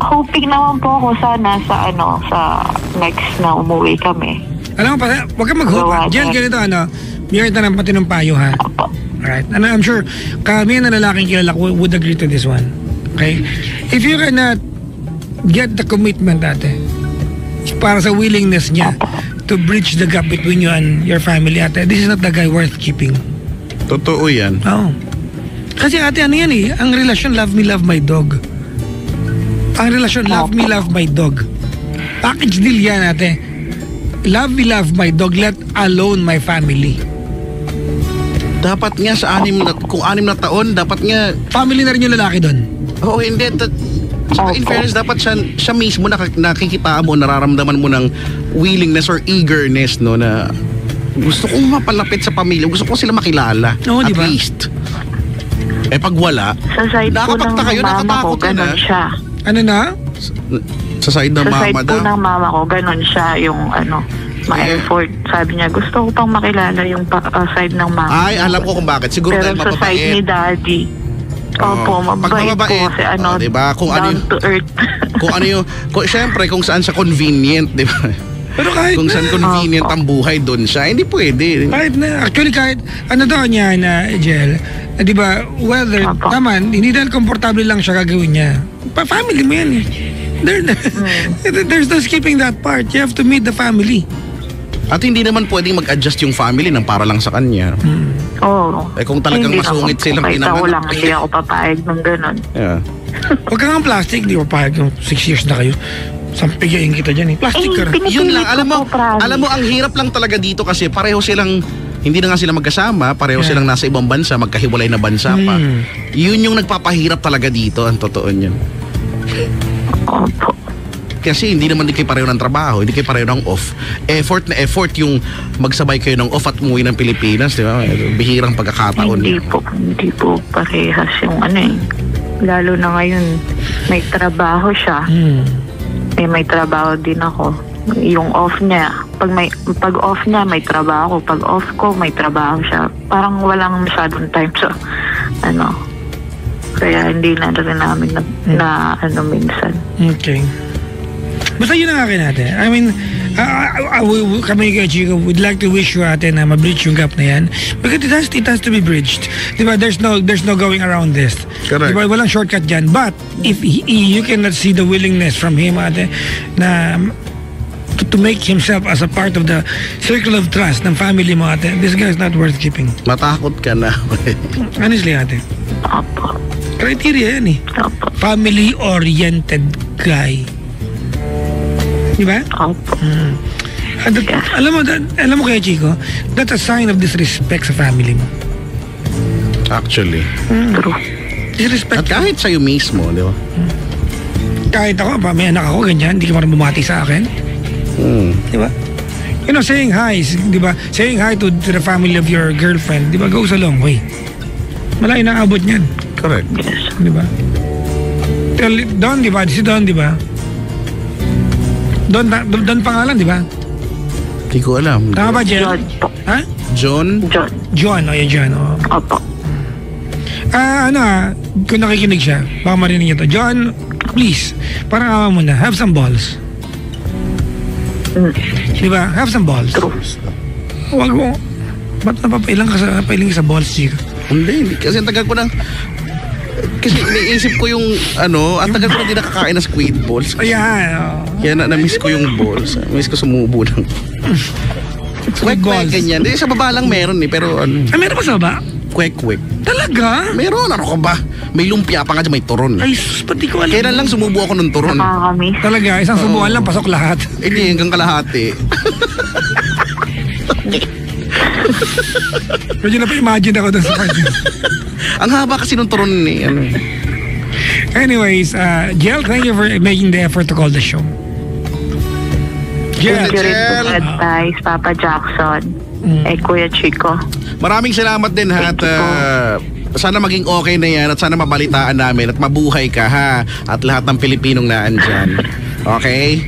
Hoping naman po ako sana sa next na umuwi kami. Alam mo pa, huwag kang mag-hope. Diyan, ganito, bigyan kita ng patinong payo, ha? Alright. And I'm sure, kami na lalaking kilala ko would agree to this one. Okay? If you cannot get the commitment, ate, para sa willingness niya to bridge the gap between you and your family, ate, this is not the guy worth keeping. Totoo yan. Oo. Kasi ate, ano yan eh, ang relasyon love me, love my dog. Ang relasyon love me, love my dog. Package deal yan, ate. Love me, love my dog, let alone my family. Dapat nga sa kung 6 na taon, dapat nga family na rin yung lalaki doon. Oo, hindi. In fairness, dapat siya mismo nakikita mo, nararamdaman mo ng willingness or eagerness, no, na gusto kong mapalapit sa pamilya, gusto ko sila makilala. Oo, at diba? least. Pag wala, sa side po ng mama ko, ganun siya. Ano na? Sa side ng mama daw? Sa side po ng mama ko, ganun siya, yung ma-effort. Sabi niya, gusto ko pang makilala yung side ng mama. Ay, alam ko kung bakit. Siguro pero dahil sa side ni daddy, opo, mabait po kasi diba? Down to earth. Siyempre, kung saan siya convenient, diba? Pero kahit kung saan convenient ang buhay doon siya, hindi pwede. Kahit ano daw niya na, Jel, diba, whether, tama, hindi dahil komportable lang siya gagawin niya. Family mo yan eh. There's no skipping that part. You have to meet the family. At hindi naman pwedeng mag-adjust yung family ng para lang sa kanya. Oo. Kung talagang masungit silang pinanganak. Hindi ako papayag ng ganun. Yeah. Huwag kang plastic, hindi ko papayag yung 6 years na kayo. Sampigayin kita dyan eh. Plastic ka rin. Yun lang, alam mo, ang hirap lang talaga dito kasi pareho silang hindi na nga sila magkasama, pareho silang nasa ibang bansa, magkahiwalay na bansa pa. Yun yung nagpapahirap talaga dito, ang totoo niyan. Opo. Kasi hindi naman kayo pareho ng trabaho, hindi kayo pareho ng off. Effort na effort yung magsabay kayo ng off at umuwi ng Pilipinas, di ba? Bihirang pagkakataon. Hindi po parehas yung Lalo na ngayon, may trabaho siya. May trabaho din ako. Yung off niya, pag off niya, may trabaho. Pag off ko, may trabaho siya. Parang walang masyadong time sa kaya hindi na rin namin na minsan. Okay. Basta yun ang akin natin. I mean, kami kay Chico would like to wish you ate na ma-bridge yung gap na yan. Because it has to be bridged. Diba? There's no going around this. Correct. Diba? Walang shortcut dyan. But if you cannot see the willingness from him ate na to make himself as a part of the circle of trust ng family mo ate, this guy is not worth keeping. Matakot ka na. Honestly ate. Opo. Criteria yan Opo. Family-oriented guy. Diba? Opo. Alam mo kaya Chico, that's a sign of disrespect sa family mo. Actually. True. Disrespect. At kahit sa'yo mismo, di ba? Kahit ako, may anak ako, ganyan, hindi ka marunong bumati sa akin. Di ba? You know, saying hi, di ba? Saying hi to the family of your girlfriend, di ba, goes a long way. Malayo na abot niyan. Correct. Yes. Di ba? Don, di ba? Si Don, di ba? Don pangalan, di ba? Hindi ko alam. Tama ba, Jen? John po. Ha? John? John, yung John, Opo. Kung nakikinig siya, baka marinig niya to. John, please, parang awa mo na, have some balls. Di ba? Have some balls. True. Huwag mo. Ba't napapailang ka sa balls, Chico? Hindi. Kasi ang tagal ko nang... Kasi naisip ko yung ang tagal ko na di nakakain ng squid balls. Ayan. Kaya na-miss ko yung balls. Miss ko sumubo ng... Kwek-kwek, ganyan. Sa baba lang meron pero Meron ba sa baba? Kwek-kwek. Talaga? Meron, ano ka ba? May lumpia pa nga dyan, may turon. Ay, sus, pati ko alam. Kailan lang sumubo ako ng turon. Nakakamiss. Talaga, isang subukan lang, pasok lahat. Hindi, hanggang kalahati. Medyo na pa-imagine ako doon sa kanya. Ang haba kasi ng turon Anyways, Jel, thank you for making the effort to call the show. Jel. Thank you rin po sa advice, Papa Jackson. Kuya Chico. Maraming salamat din ha. At sana maging okay na yan at sana mabalitaan namin at mabuhay ka ha. At lahat ng Pilipinong naandyan. Okay?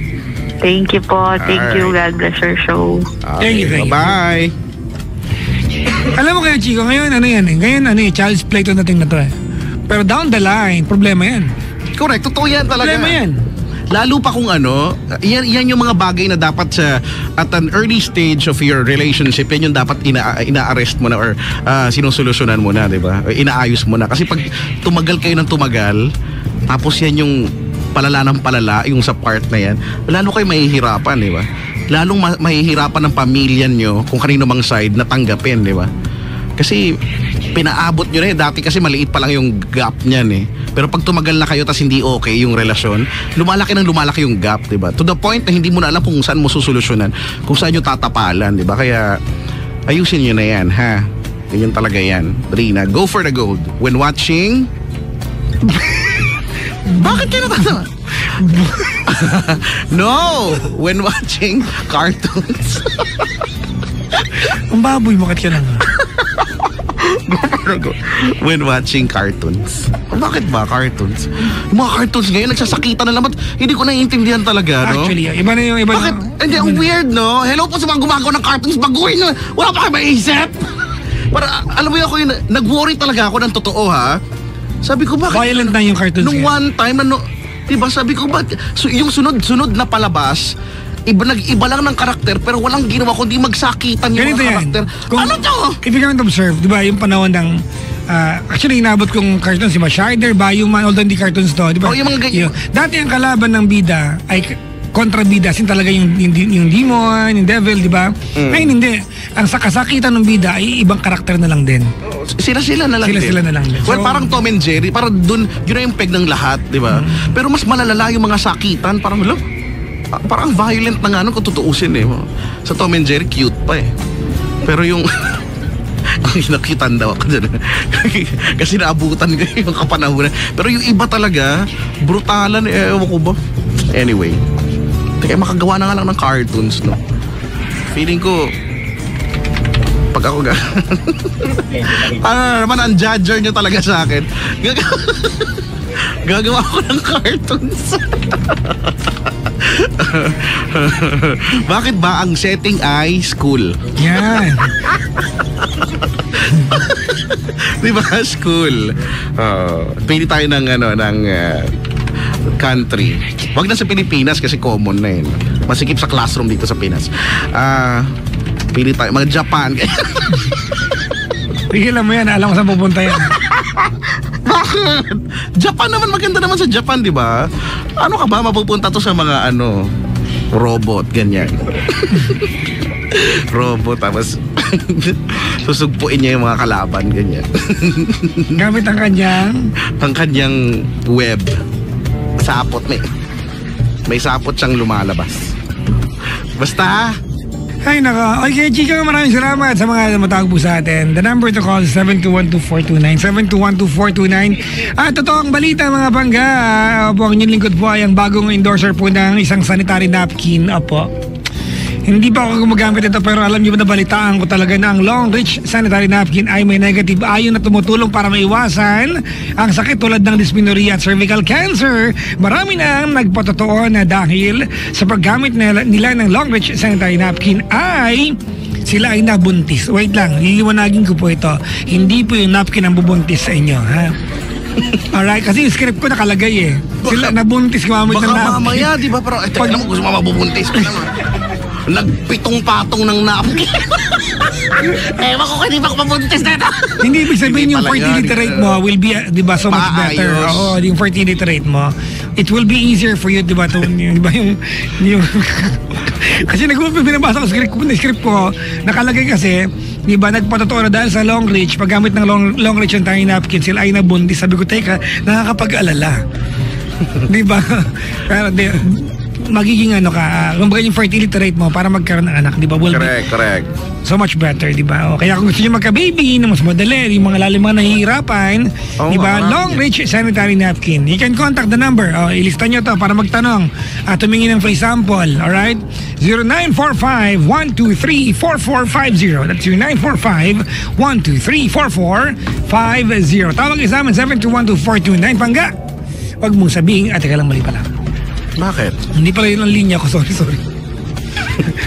Thank you po. Thank you. God bless your show. Thank you. Bye-bye. Alam mo kaya, Chico, ngayon child's play to nating na to eh. Pero down the line, problema yan. Correct, totoo yan talaga. Problema yan. Lalo pa kung yan yung mga bagay na dapat at an early stage of your relationship, yan yung dapat ina-arrest mo na or sinusolusyonan mo na, di ba? Inaayos mo na. Kasi pag tumagal kayo ng tumagal, tapos yan yung palala ng palala, yung sa part na yan, lalo kayo mahihirapan, di ba? Lalong mahihirapan ng pamilya nyo kung kanino mang side na tanggapin, di ba? Kasi pinaabot nyo na dati kasi maliit pa lang yung gap niyan Pero pag tumagal na kayo tas hindi okay yung relasyon, lumalaki yung gap, di ba? To the point na hindi mo na alam kung saan mo susolusyonan, kung saan nyo tatapalan, di ba? Kaya ayusin nyo na yan, ha? Ganyan talaga yan. Rina, go for the gold. When watching... Bakit ka natatawa? No! When watching cartoons. Ang baboy, bakit ka lang? When watching cartoons. Bakit ba cartoons? Yung mga cartoons ngayon, nagsasakitan na naman. Hindi ko naiintindihan talaga, no? Actually, iba na yung... Bakit? Hindi, ang weird, no? Hello po sa mga gumagawa ng cartoons. Baguhin, no? Wala pa kayo maisip? Para, alam mo yun, ako yung nag-worry talaga ako ng totoo, ha? Sabi ko, bakit? Violent na yung cartoons. Nung one time, diba, sabi ko, yung sunod na palabas, nag-iba lang ng karakter pero walang ginawa kundi magsakitan yung ganito mga yan. karakter. Ano to? If you can observe, di ba, yung panahon ng actually inabot kong cartoons, di ba, Shider, Bayuman, although hindi cartoons to, di ba? Yung mga ganyan. Dati ang kalaban ng bida ay kontrabida, sin talaga yung demon, yung devil, di ba? Ngayon hindi. Ang sakasakitan ng bida ay ibang karakter na lang din. Sila na lang din. Sila na lang din. Well, parang Tom and Jerry, parang dun, yun na yung peg ng lahat, di ba? Pero mas malalala yung mga sakitan, parang, parang violent na nga kung tutuusin Sa Tom and Jerry, cute pa Pero yung Nakitan daw ako dyan. Kasi naabutan ko yung kapanahunan. Pero yung iba talaga, brutalan, ewan ko ba. Anyway, kaya makagawa na nga lang ng cartoons, no? Feeling ko, pag ako ano naman ang judger nyo talaga sa akin. Gagawa ko ng cartoons. Bakit ba ang setting ay school? Yan. Di ba? School. Pili tayo ng country. Wag na sa Pilipinas kasi common na yun. Masikip sa classroom dito sa Pinas. Pili tayo. Mga Japan. Tigilan mo yan. Alam ko saan pupunta yan. Bakit? Japan naman, maganda naman sa Japan, di ba? Ano ka ba? Mapupunta to sa mga robot, ganyan. Robot, tapos susugpuin niya yung mga kalaban, ganyan. Gamit ang kanyang web. Sapot, may sapot siyang lumalabas. Basta, ay naka. Okay, Chika, maraming salamat sa mga matawag po sa atin. The number to call is 7212429. 7212429. At totoong balita mga bangga. Opo, ang inyong lingkod po ay ang bagong endorser po ng isang sanitary napkin. Opo. Hindi pa ako gumagamit ito pero alam niyo ba na balitaan ko talaga na ang Long Reach Sanitary Napkin ay may negative ion na tumutulong para maiwasan ang sakit tulad ng dysmenorrhea at cervical cancer. Marami na ang nagpatotoo na dahil sa paggamit nila ng Long Reach Sanitary Napkin ay sila ay nabuntis. Wait lang, liliwanagin ko po ito. Hindi po yung napkin ang bubuntis sa inyo, ha? Alright, kasi yung script ko nakalagay eh. Sila nabuntis gamit ng napkin. Baka mamaya, di ba? Pero ito naman gusto mabubuntis ko naman. Nagpitong-patong ng napkin. Ewan ko kung hindi ba ako mabuntis na ito. Hindi ibig sabihin yung fertility rate mo will be, di ba, so much better. Oo, yung fertility rate mo. It will be easier for you, di ba, di ba, yung kasi binabasa ko script ko, nakalagay kasi, di ba, nagpatotoo na dahil sa Long Reach, paggamit ng long reach and tiny napkin, sila ay nabundis. Sabi ko, teka, nakakapag-alala. Di ba? Pero, magiging kumbaga yung fertility rate mo para magkaroon ng anak, di ba? Correct. So much better, di ba? Kaya kung gusto nyo magka-baby, na mas madali, yung mga lalim mga nahihirapan, di ba? Long Reach Sanitary Napkin. You can contact the number. Ilista nyo to para magtanong at tumingin ng free sample. Alright? 0945-123-4450. That's 0945-123-4450. Tawag kayo sa amin, 7212429. Pangga! Huwag mong sabihin, teka lang, mali pala. Bakit? Hindi pala yun ang linya ko. Sorry.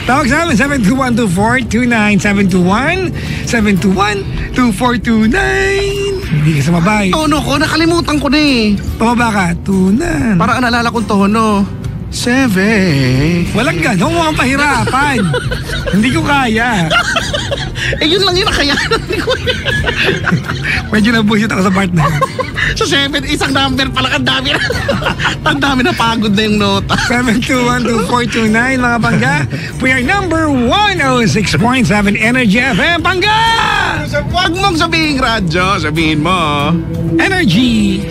Tawag sa amin, 7212429. 721-721-2429. Hindi ka sumabay. Tono ko, nakalimutan ko na eh. Pumaba ka, tunan. Parang naalala kong tono. 7. Walang ganun, mukhang pahirapan. Hindi ko kaya. Yun lang yun, nakayanan ko. Medyo nabusit ako sa part na. Sa 7, isang number pala, ang dami na. Ang dami na pagod na yung nota. 7212429, mga bangga. We are number 106.7 Energy FM, bangga! Huwag mong sabihin radyo, sabihin mo. Energy!